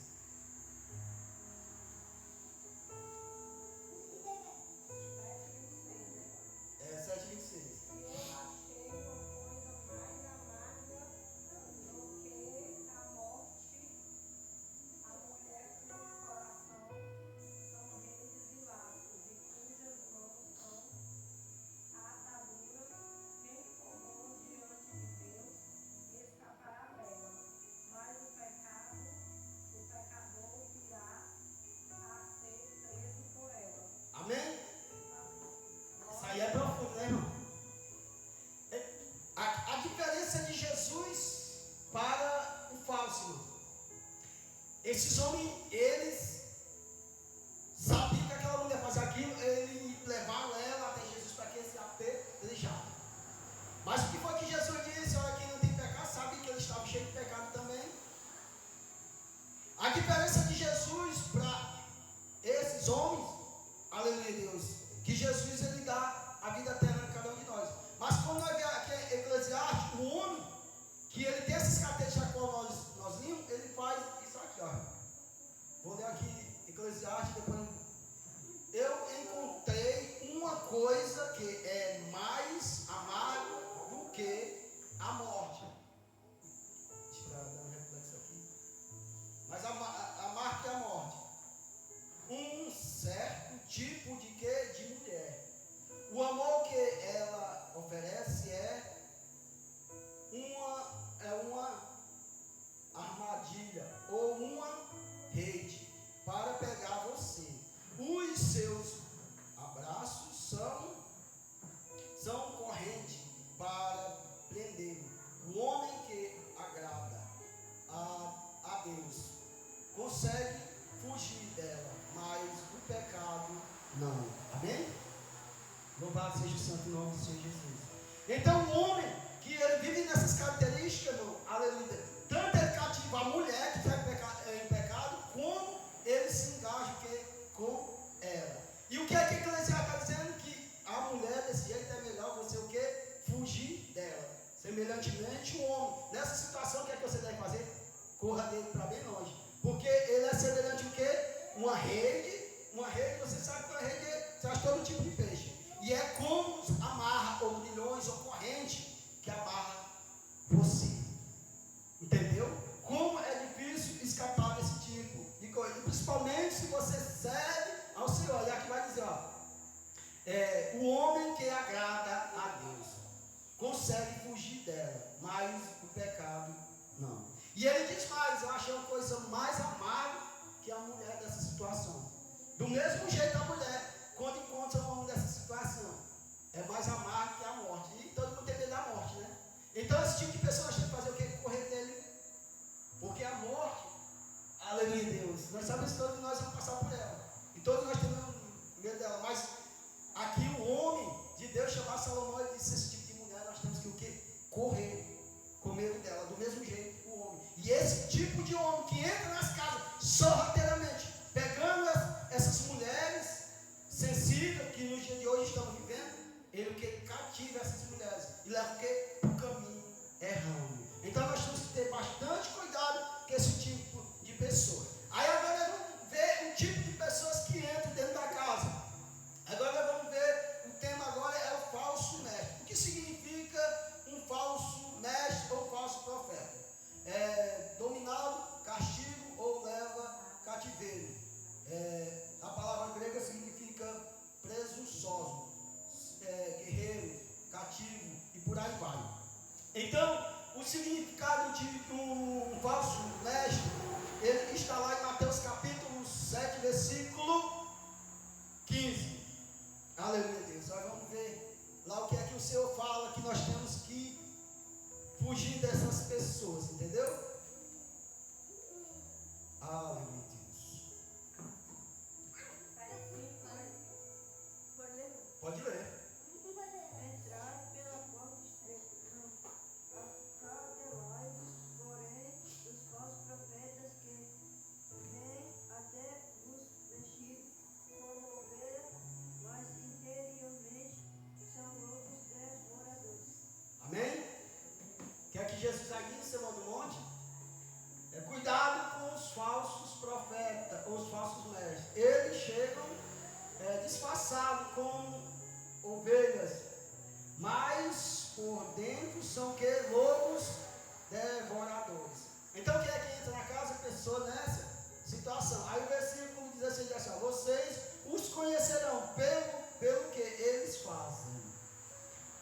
irmão? A diferença de Jesus para o falso, irmão. Esses homens, eles sabiam que aquela mulher fazia aquilo, eles levaram ela até Jesus para que ele se apedrejasse. Mas o que foi que Jesus disse? Olha, quem não tem pecado sabe que ele estava cheio de pecado também. A diferença de Jesus para esses homens, aleluia Deus, que Jesus ele dá a vida eterna a cada um de nós. Mas quando nós vemos aqui em Eclesiastes, o homem que ele tem essas características qual nós limos, ele faz isso aqui, ó. Vou ler aqui Eclesiastes, depois eu encontrei uma coisa que é mais amarga do que a morte. Deixa eu dar um reflexo aqui. Mas amarga que a morte. Um certo tipo de quê? De mulher. O amor que ela oferece é uma armadilha ou uma rede para pegar você. Os seus abraços são corrente para prender. O homem que agrada a Deus consegue fugir dela, mas o pecado não. Amém? Louvado seja o santo nome do Senhor Jesus. Então o homem que ele vive nessas características, aleluia, tanto ele cativa a mulher que está em pecado, como ele se engaja com ela. E o que é que Eclesiastes está dizendo? Que a mulher desse jeito é melhor você o que? Fugir dela. Semelhantemente o homem, nessa situação, o que é que você deve fazer? Corra dele para bem longe. Porque ele é semelhante o quê? Uma rede, você sabe que uma rede traz todo tipo de peixe. E é como amarra, ou milhões, ou corrente, que amarra você. Entendeu? Como é difícil escapar desse tipo de coisa. E principalmente se você serve ao Senhor. E aqui vai dizer, ó. O homem que agrada a Deus consegue fugir dela, mas o pecado não. E ele diz mais, eu achei uma coisa mais amarga que a mulher dessa situação. Do mesmo jeito a mulher, quando encontra um homem dessa situação, é mais amargo que a morte. E todo mundo tem medo da morte, né? Então esse tipo de pessoa tem que fazer o que? Correr dele. Porque a morte, aleluia Deus, nós sabemos que todos nós vamos passar por ela. E todos nós temos medo dela. Mas aqui o homem de Deus chamado Salomão, ele disse, esse tipo de mulher nós temos que o quê? Correr com medo dela. Do mesmo jeito o homem. E esse tipo de homem que entra nas casas sorrateiramente, pegando essas mulheres sensíveis que nos dias de hoje estão vivendo, ele que cativa essas mulheres e leva o que? O caminho errando. Então nós temos que ter bastante cuidado com esse tipo de pessoa. Aí agora nós vamos ver o tipo de pessoas que entram dentro da casa. Agora nós vamos ver, o tema agora é o falso mestre. O que significa um falso mestre ou falso profeta? Dominado, castigo ou leva cativeiro. A palavra grega significa presunçoso, guerreiro, cativo e por aí vai. Então, o significado de um falso mestre, ele está lá em Mateus capítulo 7, versículo 15. Aleluia Deus. Nós vamos ver lá o que é que o Senhor fala, que nós temos que fugir dessas pessoas, entendeu? Aleluia Deus. Pode ler. Entrai pela porta estreita, acautelai-vos, porém, dos falsos profetas que vêm até vos vestir como ovelha, mas interiormente são lobos devoradores. Amém? O que é que Jesus aqui em Sermão do Monte? Cuidado com os falsos profetas, ou os falsos mestres. Eles chegam disfarçados como ovelhas, mas por dentro são que? Lobos devoradores. Então quem é que entra na casa? A pessoa nessa situação. Aí o versículo 16 diz assim: vocês os conhecerão pelo que eles fazem.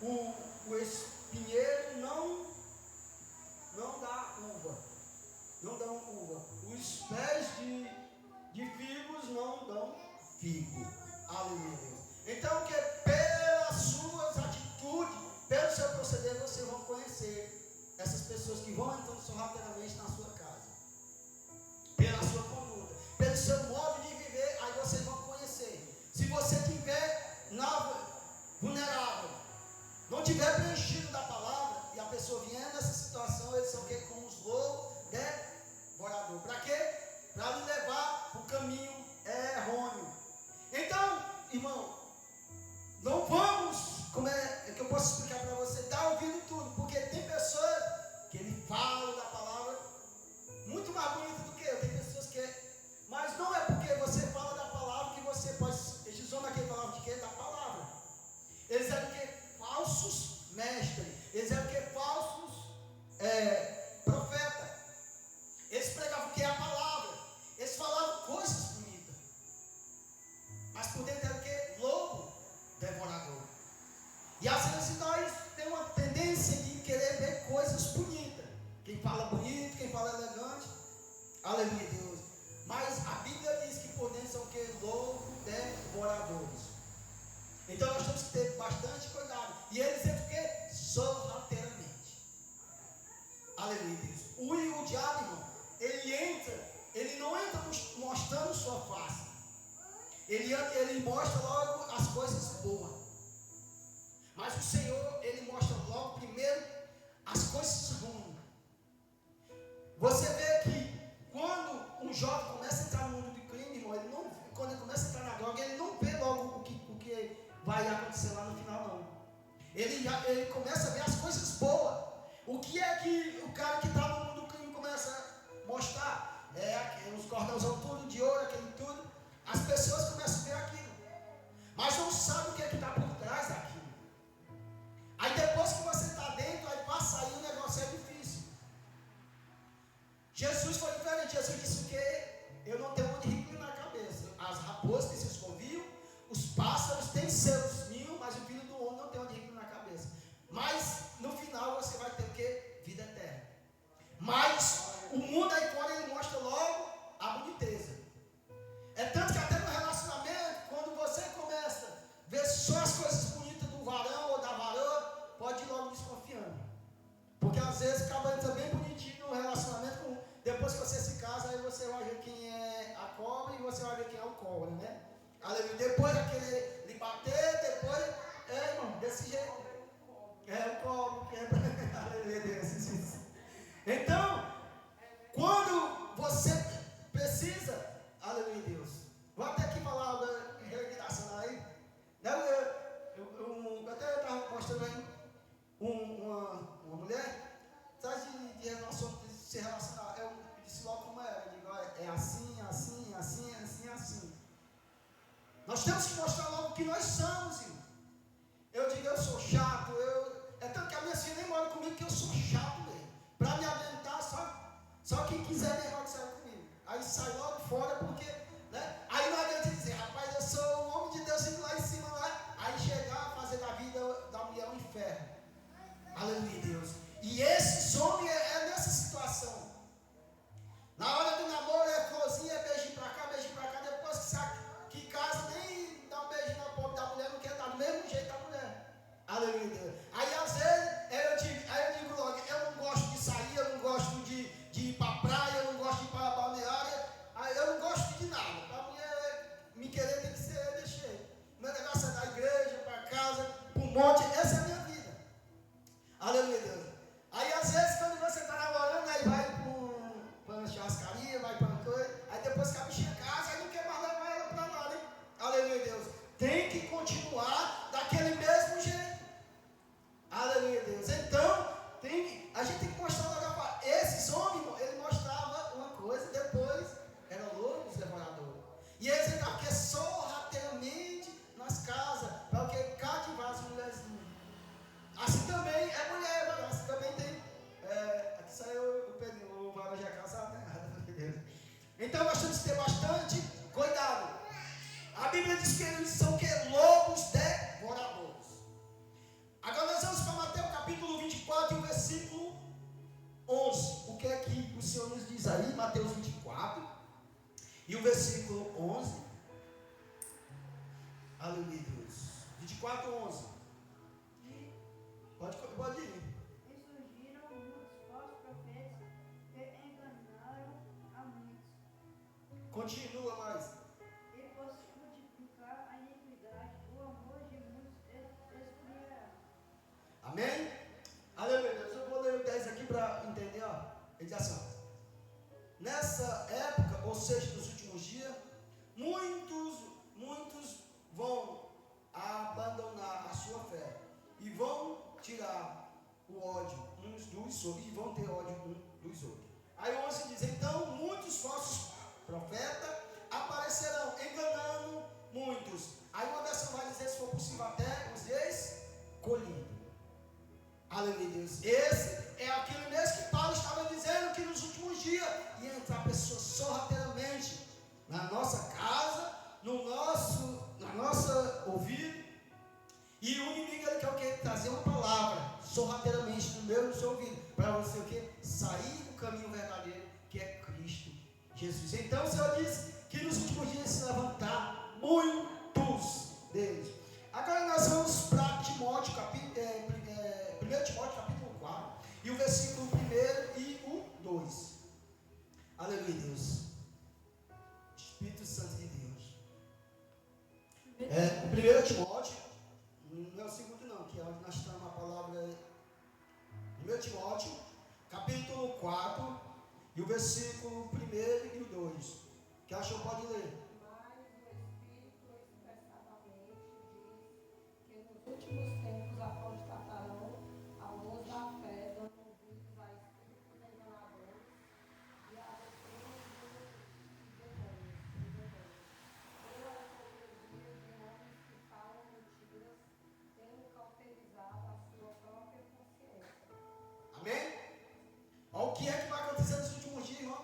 O espinheiro não dá uva, não dão uva. Os pés de figos não dão figo. Aleluia. Então, que pelas suas atitudes tiver preenchido da palavra e a pessoa vier nessa situação, eles são o quê? Como os lobos devoradores. Para quê? Para lhe levar para o caminho errôneo. Então, irmão, não vamos, como é que eu posso explicar para você, dar ouvido tudo, porque tem pessoas que ele fala da palavra muito mais bonita do que eu. Tem pessoas que, mas não é porque você fala da palavra que você pode, eles usam aquela palavra de quê? Da palavra. Eles eram o quê? Falsos mestres. Eles eram o quê? Falsos profetas. Eles pregavam o que é a palavra. Eles falavam coisas bonitas, mas por dentro era o quê? Lobo devorador. E às vezes nós temos uma tendência de querer ver coisas bonitas. Quem fala bonito, quem fala elegante, aleluia, Deus. Mas a Bíblia diz que por dentro são o quê? Lobo devoradores. Então nós temos que ter bastante cuidado. E eles entram o quê? Sorrateiramente. Aleluia, Deus. O diabo, irmão, ele não entra mostrando sua face. Ele mostra logo as coisas boas. Mas o Senhor, ele mostra logo primeiro as coisas ruins. Você vê que quando um jovem começa a entrar no mundo do crime, irmão, quando ele começa a entrar na droga, ele não vê logo o que vai acontecer lá no final, não. Ele começa a ver as coisas boas. O que é que o cara que está no mundo do crime começa a mostrar? Os cordãozão tudo de ouro, aquele tudo. As pessoas começam a ver aquilo, mas não sabem o que é que está por trás daquilo. Aí depois que você está dentro, aí para sair o negócio é difícil. Jesus foi diferente. Jesus disse que eu não tenho onde reclinar na cabeça. As raposas têm seus covios, os pássaros têm seus ninhos, mas o filho do homem não tem onde reclinar na cabeça. Mas no final você vai ter o quê? Vida eterna. Mas o mundo aí fora ele mostra logo a boniteza. É tanto que até no relacionamento, quando você começa a ver só as coisas bonitas do varão ou da varoa, pode ir logo desconfiando. Porque às vezes acaba entrando bem bonitinho no relacionamento. Depois que você se casa, aí você vai ver quem é a cobra e você vai ver quem é o cobra, né? Aleluia. Depois daquele lhe bater, depois, irmão, desse jeito. O cobra, aleluia, Deus. Então, quando você precisa, aleluia, Deus. Vou até aqui falar algo engraçado aí. Eu até estava mostrando aí uma mulher, sabe de relação, de se relacionar. Eu disse logo como era. Eu digo, é assim, assim, assim, assim, assim. Nós temos que mostrar logo que nós somos, irmão. Eu digo, eu sou chato. É tanto que a minha filha nem mora comigo, que eu sou chato mesmo. Para me aguentar, só quem quiser mesmo que saia comigo. Aí sai logo fora, porque, né? Aí não adianta dizer, rapaz, eu sou um homem de Deus indo lá em cima, lá. Aí chegar a fazer da vida da mulher um inferno. Aleluia, Deus. E esses homens é nessa situação. Na hora do namoro é florzinha, é beijinho pra cá, depois que casa, nem dá um beijinho na pobre da mulher, não quer dar do mesmo jeito da mulher. Aleluia, Deus. Aí às vezes eu digo logo, eu não gosto de sair, eu não gosto de ir para a praia, eu não gosto de ir para a balneária, eu não gosto de nada. Para a mulher me querer tem que ser desse jeito. Meu negócio é da igreja, para casa, para um monte, essa é a minha vida. Aleluia, Deus. Aí às vezes quando você está namorando, aí vai para uma churrascaria, vai para uma coisa, aí depois que a bichinha casa, aí não quer mais levar ela para nada, hein? Aleluia, Deus. Tem que continuar daquele mesmo jeito. Aleluia, Deus. Então, a gente tem que mostrar logo para esses homens, ele mostrava uma coisa, depois era lobos devoradores. E eles entravam que sorrateiramente nas casas, para o que cativar as mulherzinhas. Assim também é mulher, assim também tem. Aqui saiu o Pedrinho, o Vara já casado, né? Então nós temos que ter bastante cuidado. A Bíblia diz que eles são que lobos devoradores. Agora nós vamos para Mateus capítulo 24 e o versículo 11. O que é que o Senhor nos diz aí? Mateus 24 e o versículo 11. Aleluia, Deus. 24, 11. Pode ir. E surgiram muitos falsos profetas que enganaram a muitos. Continua mais. E por se multiplicar a iniquidade, o amor de muitos esfriará. odiar o ódio uns dos outros, e vão ter ódio uns dos outros. Aí o 11 diz: então muitos falsos profetas aparecerão, enganando muitos. Aí uma versão vai dizer, se for possível, até os escolhidos. Aleluia, Deus. Esse é aquilo mesmo que Paulo estava dizendo, que nos últimos dias ia entrar pessoas sorrateiramente na nossa casa, na nossa ouvido. E o inimigo, ele quer o quê? Trazer uma palavra sorrateiramente no meu e no seu ouvido, para você o quê? Sair do caminho verdadeiro, que é Cristo Jesus. Então o Senhor diz que nos últimos dias se levantar muitos deles. Agora nós vamos para Timóteo, 1 Timóteo capítulo 4, e o versículo 1 e o 2. Aleluia, Deus. Espírito Santo de Deus. O 1 Timóteo, não é o segundo não, que é onde nós estamos a palavra. 1 Timóteo, capítulo 4, e o versículo 1 e o 2. Que achou pode ler. Mas o Espírito expressamente diz que nos últimos tempos apostatarão alguns da fé, dando ouvidos a espíritos enganadores e a doutrinas dos demônios. Pela hipocrisia de homens que falam mentiras, tendo cauterizado a sua própria consciência. Amém? Olha o que é que vai acontecer nos últimos dias, irmão.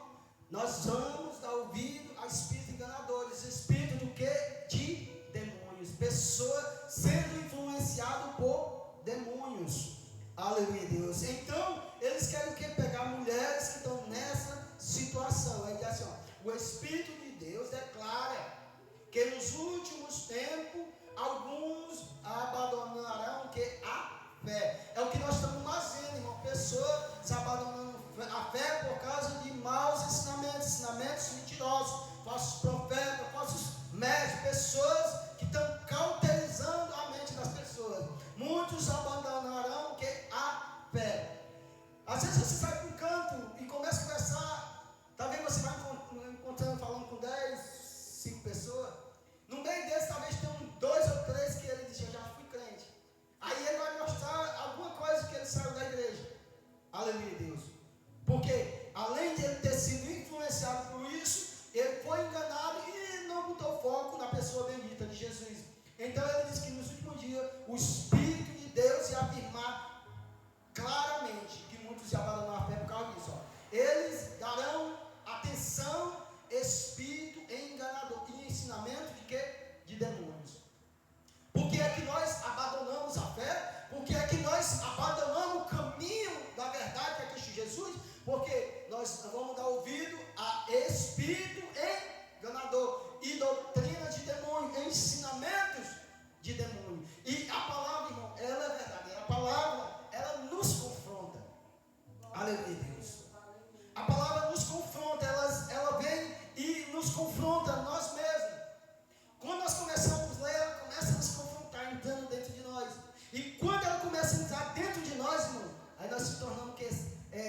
Nós vamos dar ouvido a espíritos enganadores. Espírito do que? De demônios. Pessoas sendo influenciadas por demônios. Aleluia, Deus. Então, eles querem o que? Pegar mulheres que estão nessa situação. Aí diz assim, ó, o Espírito de Deus declara que nos últimos tempos alguns abandonarão o que? A fé. É o que nós estamos fazendo, irmão. Pessoas se abandonando a fé por causa de maus ensinamentos mentirosos, falsos profetas, falsos médicos, pessoas que estão cauterizando a mente das pessoas. Muitos abandonarão o que? A fé. Às vezes você sai para um canto e começa a conversar, talvez você vai encontrando, falando com 10, 5 pessoas. No meio deles talvez tenham 2 ou 3 que ele diz, eu já fui crente. Aí ele vai mostrar alguma coisa que ele saiu da igreja. Aleluia, Deus. Porque além de ele ter sido influenciado por isso, ele foi enganado e não botou foco na pessoa bendita de Jesus. Então ele diz que nos últimos dias o Espírito de Deus ia afirmar claramente que muitos iam abandonar a fé por causa disso. Ó. Eles darão atenção, espírito enganador e ensinamento de quê? De demônios. Por que é que nós abandonamos a fé? Por que é que nós abandonamos o caminho da verdade que é Cristo Jesus? Porque nós vamos dar ouvido a espírito enganador e doutrina de demônio, ensinamentos de demônio. E a palavra, irmão, ela é verdadeira. A palavra, ela nos confronta. Aleluia, Deus. A palavra nos confronta, ela vem e nos confronta nós mesmos. Quando nós começamos a ler, ela começa a nos confrontar, entrando dentro de nós. E quando ela começa a entrar dentro de nós, irmão, aí nós se tornamos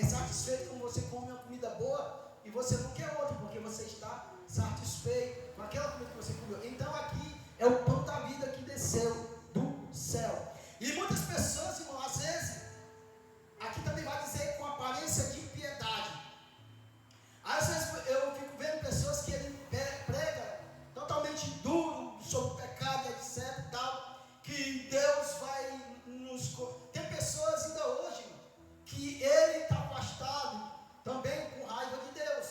satisfeitos quando você come uma comida boa e você não quer outra, porque você está satisfeito com aquela comida que você comeu. Então aqui é o pão da vida que desceu do céu. E muitas pessoas, irmão, às vezes, aqui também vai dizer com aparência de piedade. Às vezes eu fico vendo pessoas que ele prega totalmente duro sobre o pecado, etc e tal, que Deus vai nos... Tem pessoas ainda hoje que ele está afastado também com raiva de Deus.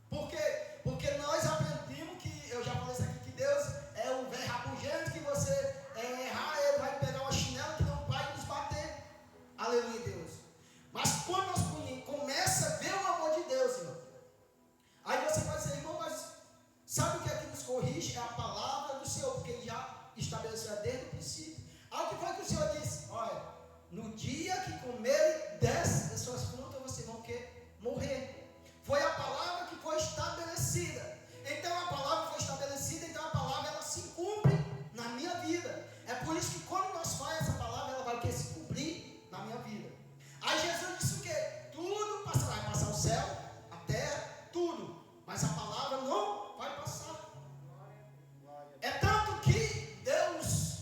Por quê? Porque nós aprendemos que, eu já falei isso aqui, que Deus é um velho rabugento, que você errar, ele vai pegar uma chinela que não vai nos bater. Aleluia, Deus. Mas quando nós começa a ver o amor de Deus, irmão, aí você vai dizer, irmão, mas sabe o que é que nos corrige? É a palavra do Senhor, porque ele já estabeleceu desde o princípio. Aí o que foi que o Senhor disse? Olha, no dia que comerem das suas frutas, vocês vão morrer. Foi a palavra que foi estabelecida. Então a palavra foi estabelecida, então a palavra ela se cumpre na minha vida. É por isso que quando nós fazemos essa palavra, ela vai se cumprir na minha vida. Aí Jesus disse o quê? Tudo passará, vai passar o céu, a terra, tudo. Mas a palavra não vai passar. É tanto que Deus,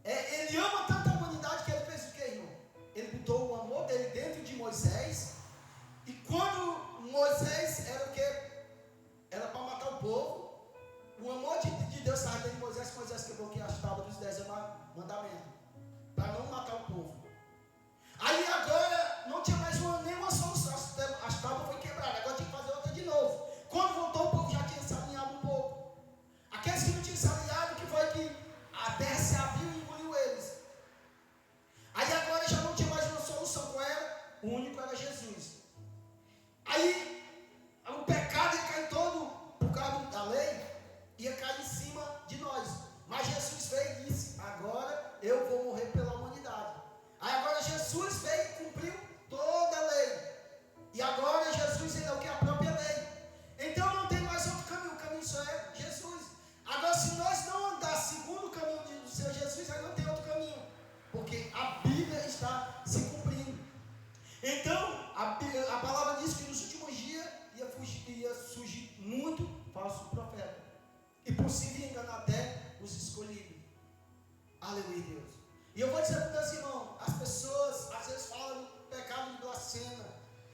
ele ama tanto a humanidade que ele fez o quê, irmão? está se cumprindo. Então, a palavra diz que nos últimos dias ia surgir muito falso profeta. E possível enganar até os escolhidos. Aleluia, Deus. E eu vou dizer para os meus irmãos, as pessoas às vezes falam do pecado de blasfema.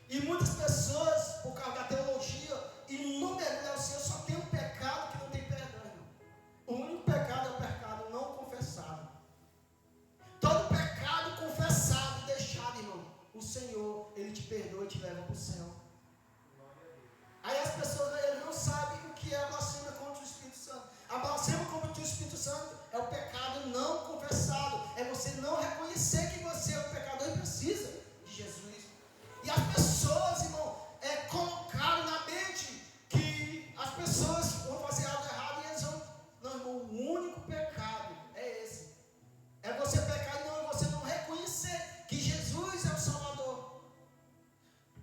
E muitas pessoas, por causa da teologia, e não mergulhar o Senhor, só tem um pecado que não tem perdão, irmão. O único pecado é o pecado não confessado. Todo pecado confessado e deixado, irmão, o Senhor, Ele te perdoa e te leva para o céu. Aí as pessoas não sabem o que é a blasfêmia contra o Espírito Santo. A blasfêmia contra o Espírito Santo é o pecado não confessado. É você não reconhecer que você é um pecador e precisa de Jesus. E as pessoas, irmão, colocaram na mente que as pessoas vão fazer algo errado e eles vão. Não, irmão, o único pecado é esse. É você pecar e você não reconhecer que Jesus é o Salvador.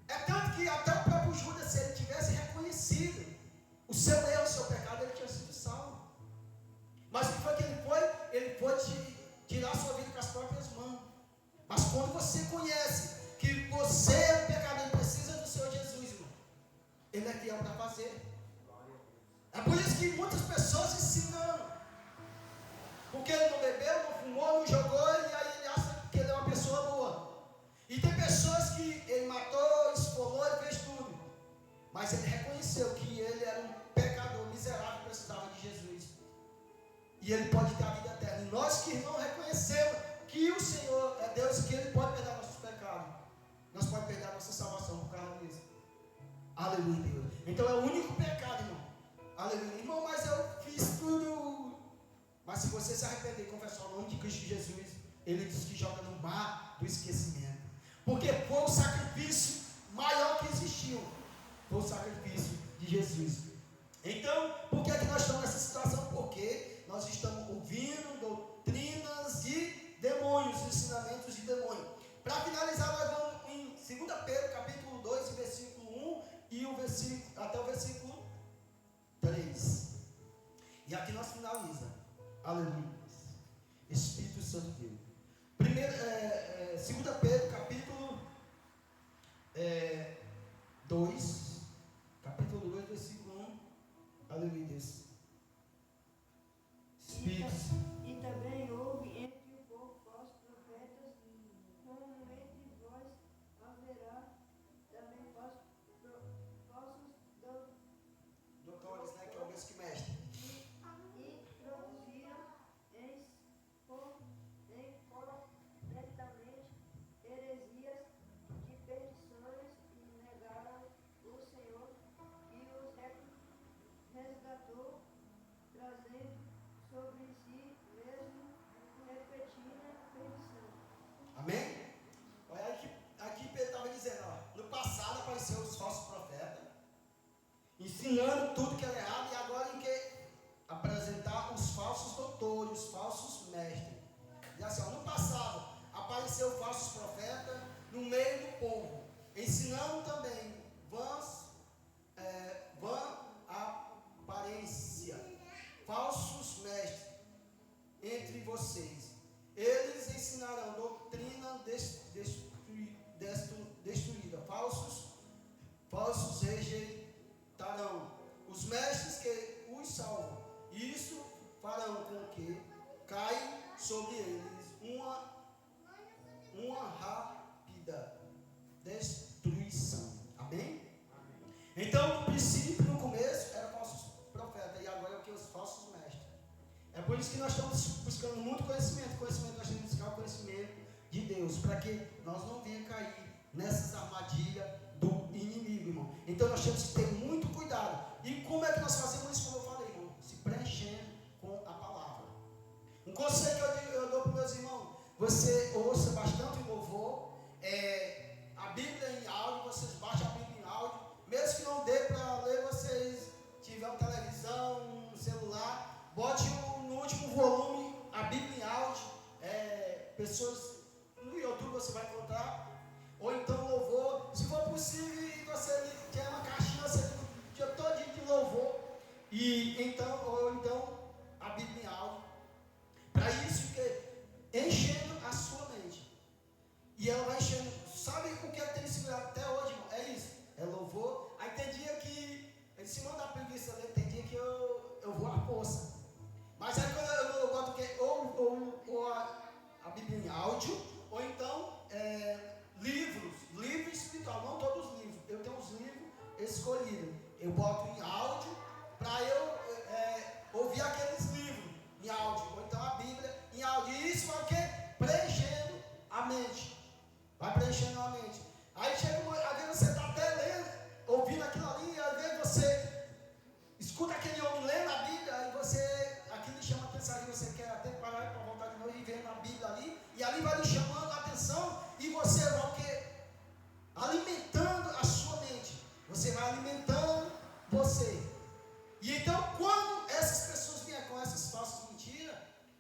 É tanto que até o próprio Judas, se ele tivesse reconhecido o seu erro, o seu pecado, ele tinha sido salvo. Mas o que foi que ele foi? Ele foi tirar a sua vida com as próprias mãos. Mas quando você conhece que você é um pecador e precisa do Senhor Jesus, irmão, Ele é fiel para fazer. É por isso que muitas pessoas ensinam. Porque ele não bebeu, não fumou, não jogou, e aí ele acha que ele é uma pessoa boa. E tem pessoas que ele matou, esfolou e fez tudo. Mas ele reconheceu que ele era um pecador miserável que precisava de Jesus. E ele pode ter a vida eterna. E nós que não reconhecemos que o Senhor é Deus e que Ele pode perdoar nossos pecados, nós podemos perder a nossa salvação por causa disso. Aleluia, Deus. Então é o único pecado, irmão. Aleluia. Irmão, mas eu fiz tudo. Mas se você se arrepender e confessar o nome de Cristo Jesus, Ele diz que joga no mar do esquecimento. Porque foi o sacrifício maior que existiu. Foi o sacrifício de Jesus. Então, por que é que nós estamos nessa situação? Porque nós estamos ouvindo doutrinas de demônios, ensinamentos de demônios. Para finalizar, nós vamos em 2 Pedro, capítulo 2, versículo 1 e até o versículo 3. E aqui nós finalizamos. Aleluia. Espírito Santo de Deus. 2 Pedro, capítulo 2, capítulo 2, versículo 1. Aleluia, Deus. Espírito. E também houve entre o povo falsos profetas, como entre vós haverá também falsos Doutores, né? Que é o mesmo que mestre. introduziram incorretamente heresias de perdições e negaram o Senhor e os resgatou, trazendo sobre si mesmo repetida perdição. Amém? Olha aqui Pedro estava dizendo, ó, no passado apareceram os falsos profetas, ensinando tudo que era errado, e agora em que apresentar os falsos doutores, os falsos mestres. E assim, ó, no passado apareceu falsos profetas no meio do povo, ensinando também vã aparência, falsos mestres entre vocês. Eles ensinarão doutrina destruída, falsos rejeitarão os mestres que os salvam. Isso farão com que caia sobre eles uma rápida destruição. Amém? Então, no princípio, no começo, eram falsos profetas, e agora é o que? Os falsos mestres. É por isso que nós estamos buscando muito conhecimento. Nós temos que buscar o conhecimento de Deus, para que nós não venhamos cair nessas armadilhas do inimigo, irmão. Então nós temos que ter muito cuidado. E como é que nós fazemos isso? Como eu falei, irmão, se preenchendo com a palavra. Um conselho que eu dou para os meus irmãos: você ouça bastante louvor, a Bíblia em áudio, vocês baixam a Bíblia em áudio, mesmo que não dê para ler, vocês tiverem televisão, um celular, bote no último volume a Bíblia em áudio. Pessoas no YouTube você vai encontrar, ou então louvor, se for possível, e você tem uma caixinha, você tem o dia todo de louvor, ou então a Bíblia em áudio, para isso que enchendo a sua mente. áudio, ou então livro espiritual, não todos os livros. Eu tenho uns livros escolhidos. Eu boto em áudio para eu ouvir aqueles livros em áudio, ou então a Bíblia em áudio. E isso vai o quê? Preenchendo a mente. Vai preenchendo a mente. Aí chega às vezes você está até lendo, ouvindo aquilo ali, e às vezes você escuta aquele homem lendo a Bíblia, aí aquilo lhe chama a atenção, e você quer até parar para voltar de novo e ver na Bíblia ali, e ali vai lhe chamando a atenção, e você vai o quê? Alimentando a sua mente. Você vai alimentando você. E então, quando essas pessoas vierem com essas falsas mentiras,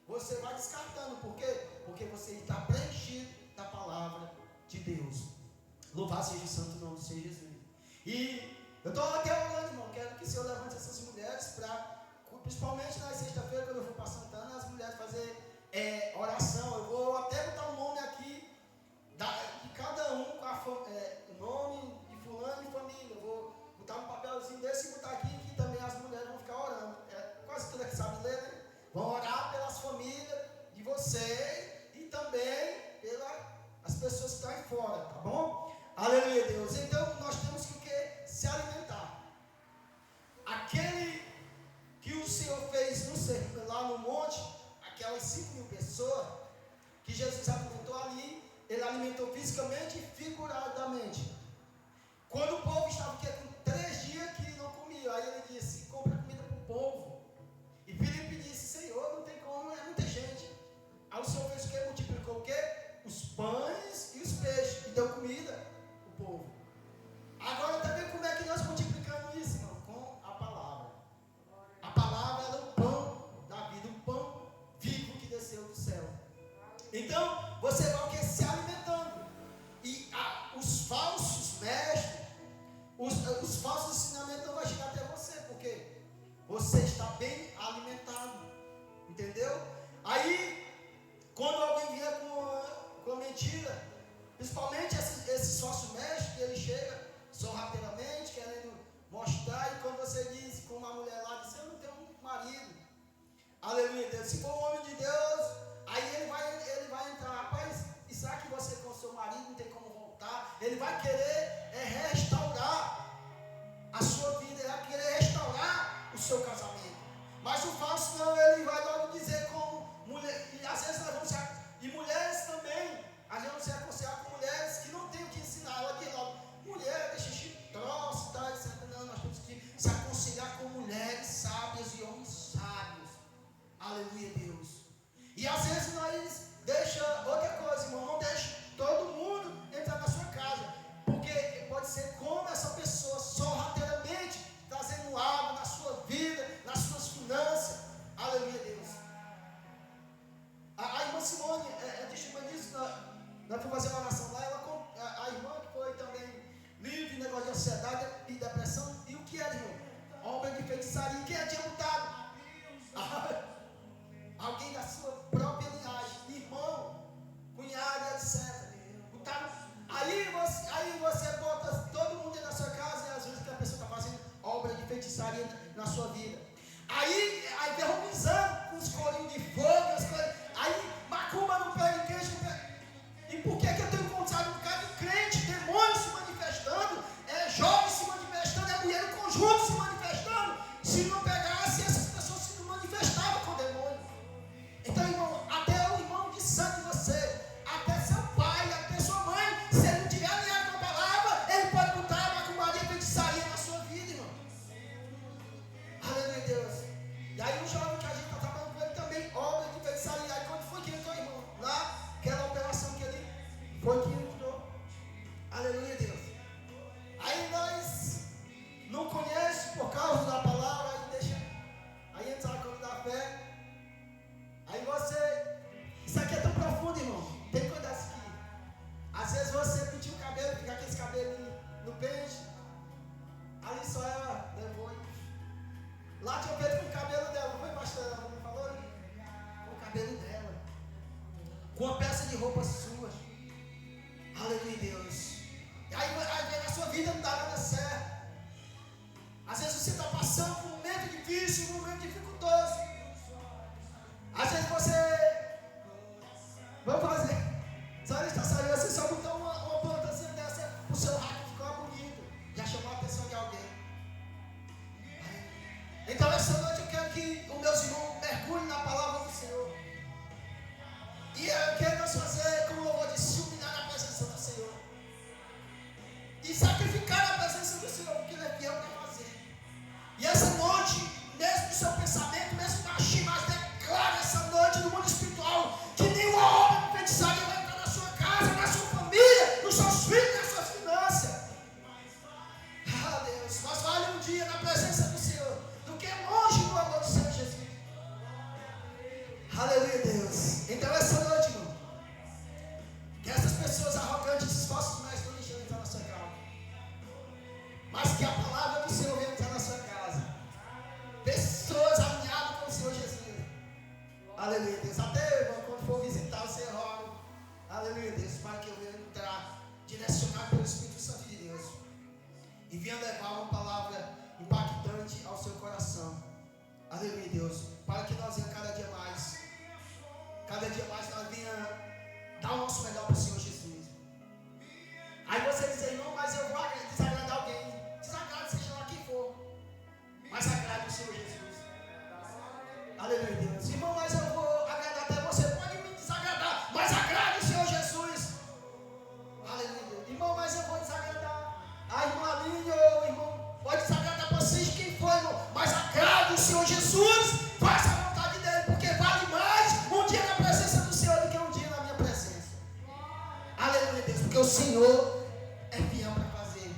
você vai descartando. Por quê? Porque você está preenchido da palavra de Deus. Louvado seja o santo nome do Senhor Jesus. E eu estou aqui orando, irmão. Quero que o Senhor levante essas mulheres para, principalmente na sexta-feira, quando eu for para Santana, as mulheres fazer oração. Eu vou até botar o nome aqui de cada um, com o nome de fulano e família. Eu vou botar um papelzinho desse e botar aqui, que também as mulheres vão ficar orando. Quase tudo que sabe ler, né? Vão orar pelas famílias de vocês e também pelas pessoas que estão aí fora, tá bom? Aleluia, Deus. Então, nós temos que o quê? Se alimentar. Aquele que o Senhor fez lá no monte, aquelas 5.000 pessoas, que Jesus alimentou ali, ele alimentou fisicamente e figuradamente. Quando o povo estava com 3 dias que não comia, aí ele disse, compra comida para o povo. E Filipe disse, Senhor, não tem como, é muita gente. Aí o Senhor fez o quê? Multiplicou o quê? Os pães e os peixes, e deu comida para o povo. Agora também como é que nós multiplicamos isso, irmão? Com a palavra. A palavra era o pão da vida, o pão vivo que desceu do céu. Então, você vai o quê? Se alimentando. E os falsos mestres, os falsos ensinamentos não vão chegar até você, porque você está bem alimentado. Entendeu? Aí, quando alguém vier com mentira, principalmente esses falsos mestres, que ele chega sorrateiramente, querendo mostrar, e quando você diz, como a mulher lá disse, eu não tenho um marido. Aleluia, Deus. Se for um homem de Deus, aí ele vai entrar, rapaz, e será que você com o seu marido não tem como voltar? Ele vai querer restaurar a sua vida, ele vai querer restaurar o seu casamento. Mas o falso não, ele vai logo dizer como mulher, e às vezes nós vamos e mulheres também, a gente vamos se aconselhar com mulheres que não tem o que ensinar. Ela diz logo, mulher, deixa de troço, tá, etc. Não, nós temos que se aconselhar com mulheres sábias e homens sábios. Aleluia, Deus. Que essas pessoas arrogantes e falsos mestres não deixem entrar na sua casa. Mas que a palavra do Senhor venha entrar na sua casa. Pessoas alinhadas com o Senhor Jesus. Aleluia, Deus. Até, irmão, quando for visitar, você roga. Aleluia, Deus. Para que eu venha entrar, direcionado pelo Espírito Santo de Deus. E venha levar uma palavra impactante ao seu coração. Aleluia, Deus. Para que nós venhamos cada dia mais nós venhamos dar o nosso melhor para o Senhor Jesus. Aí você diz, irmão, mas eu vou desagradar alguém. Desagrade, seja lá quem for. Mas agrade o Senhor Jesus. Aleluia, Deus. Irmão, mas eu vou agradar até você. Pode me desagradar, mas agrade o Senhor Jesus. Aleluia, Deus. Irmão, mas eu vou desagradar a irmã Aline ou o irmão. Pode desagradar para vocês, quem for, irmão. Mas agrade o Senhor Jesus. Faça a vontade dele, porque vale mais um dia na presença do Senhor do que um dia na minha presença. Aleluia, Deus. Porque o Senhor é fiel para fazer.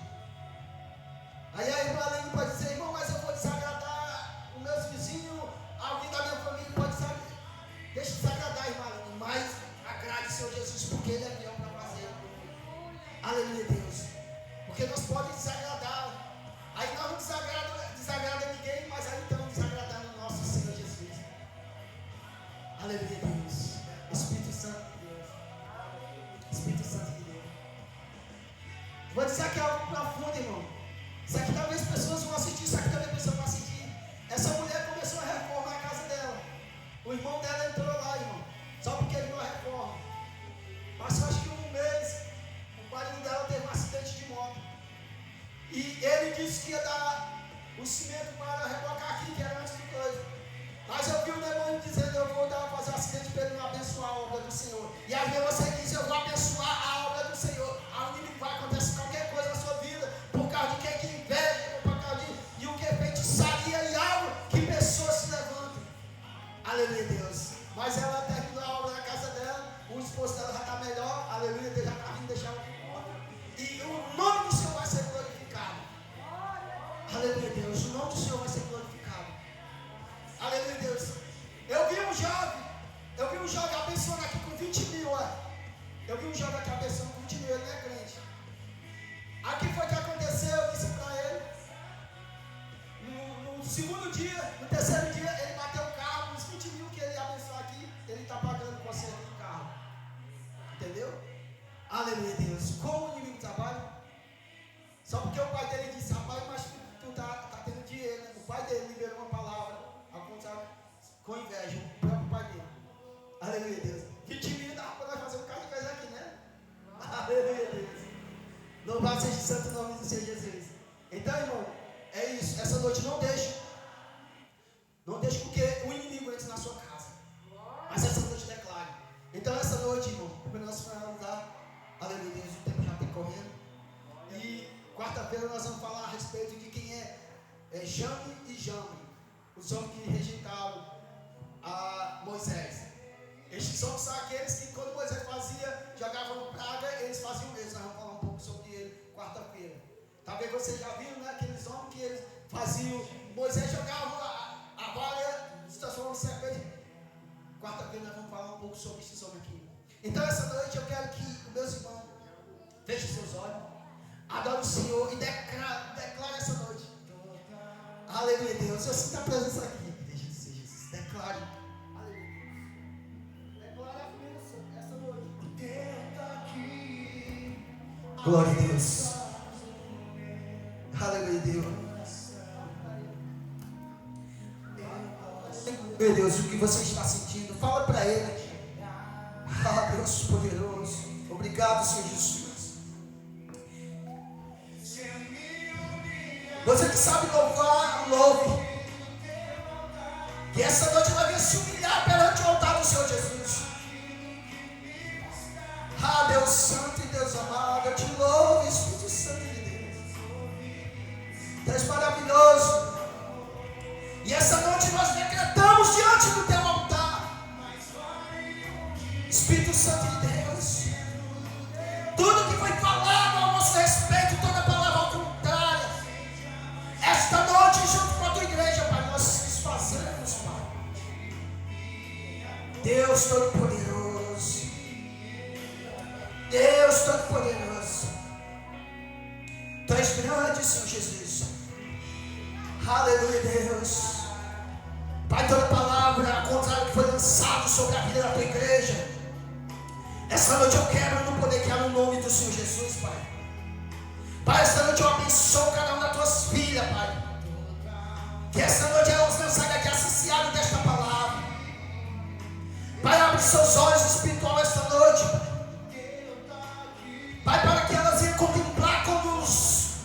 Aí a irmã Aline pode dizer, irmão, mas eu vou desagradar os meus vizinhos, alguém da minha família pode desagradar. Deixa eu desagradar, irmã Aline, mas agrade o Senhor Jesus, porque Ele é fiel para fazer. Aleluia, Deus. Porque nós podemos desagradar. Aí nós não desagrada ninguém, mas aí estamos desagradando o nosso Senhor Jesus. Aleluia, Deus. Espírito Santo de Deus. Espírito Santo de Deus. Vou dizer aqui algo profundo, irmão. Isso aqui talvez pessoas vão assistir, isso aqui também pessoas vão assistir. Essa mulher começou a reformar a casa dela. O irmão dela entrou lá, irmão. Só porque ele não reforma. Passou acho que um mês, o marido dela teve um acidente de moto. E ele disse que ia dar o cimento para rebocar aqui, que era antes do coisa. Mas eu vi o demônio dizendo, eu vou fazer um acidente para ele não abençoar a obra do Senhor. E aí você diz, eu vou abençoar a obra do Senhor. Aí vai acontecer qualquer coisa na sua vida, por causa de quem que inveja, por causa de o que é feitiçaria e algo que pessoas se levantam. Aleluia, Deus. Mas ela terminou a obra na casa dela, o esposo dela já está melhor, aleluia, Deus já está vindo deixar ela de fora. E o nome do Senhor vai ser glorificado. Aleluia, Deus. O nome do Senhor vai ser glorificado. Aleluia, Deus. Eu vi um jovem abençoando aqui com 20 mil. Eu vi um jovem aqui abençoando com 20 mil, ele não é crente. Aqui foi o que aconteceu, eu disse para ele. No segundo dia, no terceiro dia, ele bateu o carro, os 20 mil que ele abençoou aqui, ele está pagando com conserto do carro. Entendeu? Aleluia, Deus. Como o inimigo trabalha? Só porque o pai dele disse, rapaz, mas tu tá tendo dinheiro, né? O pai dele liberou uma palavra, ao contrário, com inveja, o próprio pai dele. Aleluia, Deus. 20 mil dá para nós fazer um bocado de coisa aqui, né? Aleluia, Deus. Louvado seja o santo nome do Senhor Jesus. Então, irmão, é isso. Essa noite não deixe com que o inimigo entre na sua casa. Mas essa noite declare. Então, essa noite, irmão, porque nós vamos dar, aleluia, Deus, o tempo já está correndo. E quarta-feira nós vamos falar a respeito de quem é Jame e Jambre, os homens que rejeitaram a Moisés. Estes homens são aqueles que quando Moisés fazia, jogavam praga, eles faziam o mesmo. Nós vamos falar um pouco sobre ele quarta-feira. Talvez vocês já viram, né, aqueles homens que eles faziam, Moisés jogava a vara, se transformava em serpente. Quarta-feira nós vamos falar um pouco sobre esses homens aqui. Então essa noite eu quero que os meus irmãos fechem seus olhos, adore o Senhor e declare essa noite. Aleluia, Deus. Eu sinto a presença aqui. Deixa de ser Jesus. Declare. Aleluia. Declare essa noite. Glória a Deus. Aleluia, Deus. Meu Deus, o que você está sentindo, fala para Ele. Ah, Deus poderoso. Obrigado, Senhor Jesus. Você que sabe louvar, louve. E essa noite vai vir se humilhar perante o altar do Senhor Jesus. Ah, Deus Santo e Deus amado, eu te louvo, Espírito Santo de Deus. Deus maravilhoso. E essa noite nós decretamos diante do teu altar, Espírito Santo de Deus, tudo que foi falado ao nosso respeito, toda palavra ao contrário, esta noite junto com a tua igreja, Pai, nós desfazemos, Pai. Deus Todo-Poderoso, Deus Todo-Poderoso, Tu és grande, Senhor Jesus. Aleluia, Deus. Pai, toda palavra ao contrário que foi lançado sobre a vida da Tua igreja, essa noite eu quebro no poder que há no nome do Senhor Jesus, Pai. Pai, essa noite eu abençoo cada uma das Tuas filhas, Pai. Que essa noite elas não saiam daqui assaciadas desta palavra. Pai, abre seus olhos espirituais esta noite, Pai, para que elas venham contemplar como os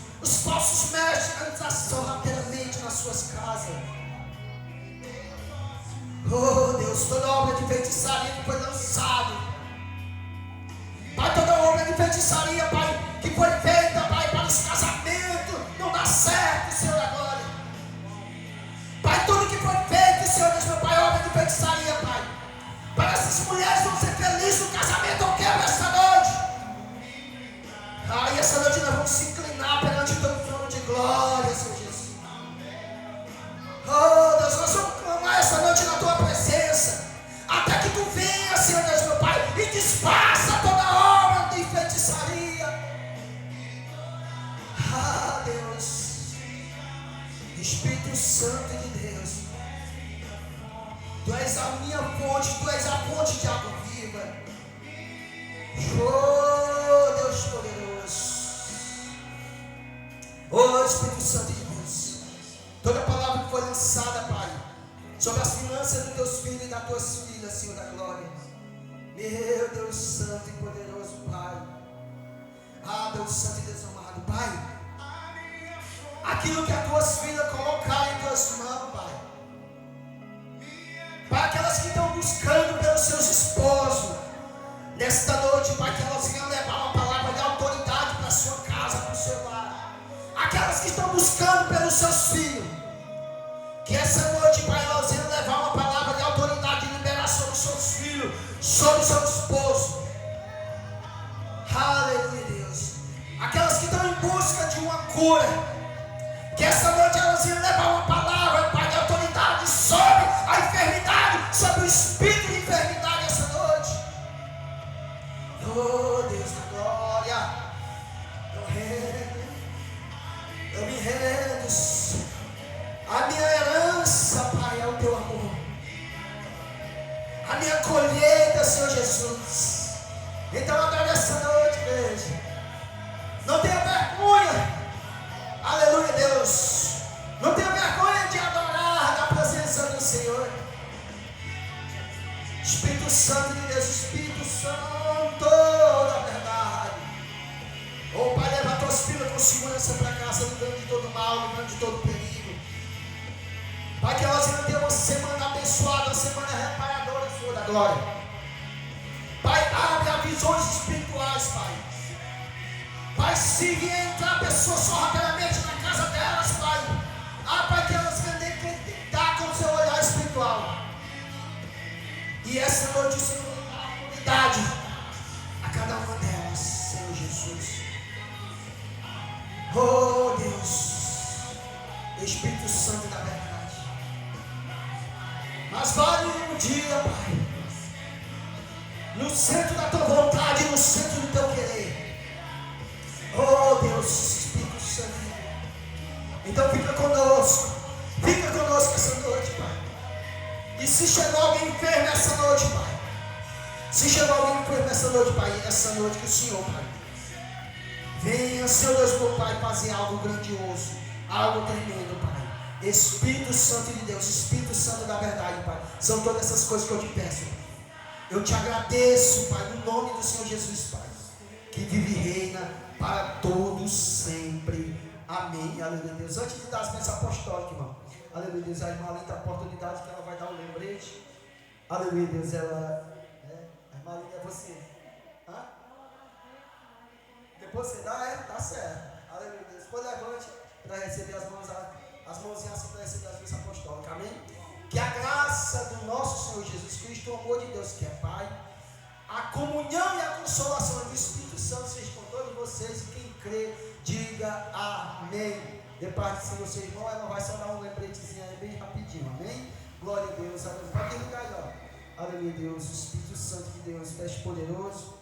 falsos mestres entram rapidamente nas suas casas. Oh Deus, toda obra de feitiçaria que foi lançada, Pai, toda obra de feitiçaria, Pai, que foi feita, Pai, para os casamentos, não dá certo, Senhor da glória. Pai, tudo que foi feito, Senhor Deus, meu Pai, obra de feitiçaria, Pai, para essas mulheres vão ser felizes no casamento, eu quero esta noite. E essa noite nós vamos se inclinar perante o Teu trono de glória, Senhor Jesus. Oh Deus, nós vamos clamar essa noite na Tua presença, até que Tu venha, Senhor Deus, meu Pai, e desfaça toda obra de feitiçaria. Deus, Espírito Santo de Deus, Tu és a minha fonte, Tu és a fonte de água viva. Oh Deus poderoso, oh Espírito Santo de Deus, toda palavra que foi lançada, Pai, sobre as finanças dos Teus filhos e das Tuas filhas, Senhor da glória, meu Deus Santo e poderoso, Pai. Deus Santo e Deus amado, Pai, aquilo que as Tuas filhas colocaram em Tuas mãos, Pai, para aquelas que estão buscando pelos seus esposos, nesta noite, Pai, que elas venham levar uma palavra de autoridade para a sua casa, para o seu lar. Aquelas que estão buscando pelos seus filhos, que essa noite, Pai, elas venham levar uma palavra de autoridade e liberação dos seus filhos, sobre o seu esposo. Aleluia, Deus. Aquelas que estão em busca de uma cura, que essa noite elas venham levar uma palavra, Pai, de autoridade sobre a enfermidade, sobre o espírito de enfermidade essa noite. Oh Deus da glória, eu me rendo. A minha herança, Pai, é o Teu amor. A minha colheita, Senhor Jesus. Então agora essa noite, veja, não tenha vergonha, aleluia, Deus, não tenha vergonha de adorar na presença do Senhor. Espírito Santo de Deus, Espírito Santo da verdade. Oh Pai, leva Tuas filhas com segurança para casa, livrando de todo mal, livrando de todo perigo. Pai, que elas venham ter uma semana abençoada, uma semana reparadora, Senhor da glória. Pai, abre as visões espirituais, Pai. Pai, se entrar pessoas só rapidamente na casa delas, Pai. Pai, que elas venham conectar com o Seu olhar espiritual. E essa noite o Senhor dá autoridade a cada uma delas, Senhor Jesus. Oh Deus, Espírito Santo da verdade. Mas vale um dia, Pai, no centro da Tua vontade, no centro do Teu querer. Oh Deus, Espírito Santo. Então fica conosco essa noite, Pai. E se chegou alguém enfermo essa noite, Pai, se chegou alguém enfermo essa noite, Pai, essa noite que o Senhor, Pai, venha, Senhor Deus, meu Pai, fazer algo grandioso, algo tremendo, Pai. Espírito Santo de Deus, Espírito Santo da verdade, Pai, são todas essas coisas que eu te peço. Eu te agradeço, Pai, no nome do Senhor Jesus, Pai, que vive e reina para todos sempre. Amém. Aleluia, Deus. Antes de dar as bênçãos apostólicas, irmão, aleluia, Deus, a irmã Linda, a oportunidade que ela vai dar um lembrete. Aleluia, Deus, ela... a irmã Linda é você. Depois você dá, tá certo. Aleluia, Deus. Depois levante para receber as mãozinhas assim para receber as bênçãos apostólicas. Amém? Que a graça do nosso Senhor Jesus Cristo, o amor de Deus que é Pai, a comunhão e a consolação do Espírito Santo seja com todos vocês. E quem crê, diga amém. De parte do Senhor, irmão, ela vai só dar um lembretezinho aí bem rapidinho. Amém? Glória a Deus. Aleluia. Pode ligar aí, ó. Aleluia, Deus. O Espírito Santo de Deus, peste poderoso.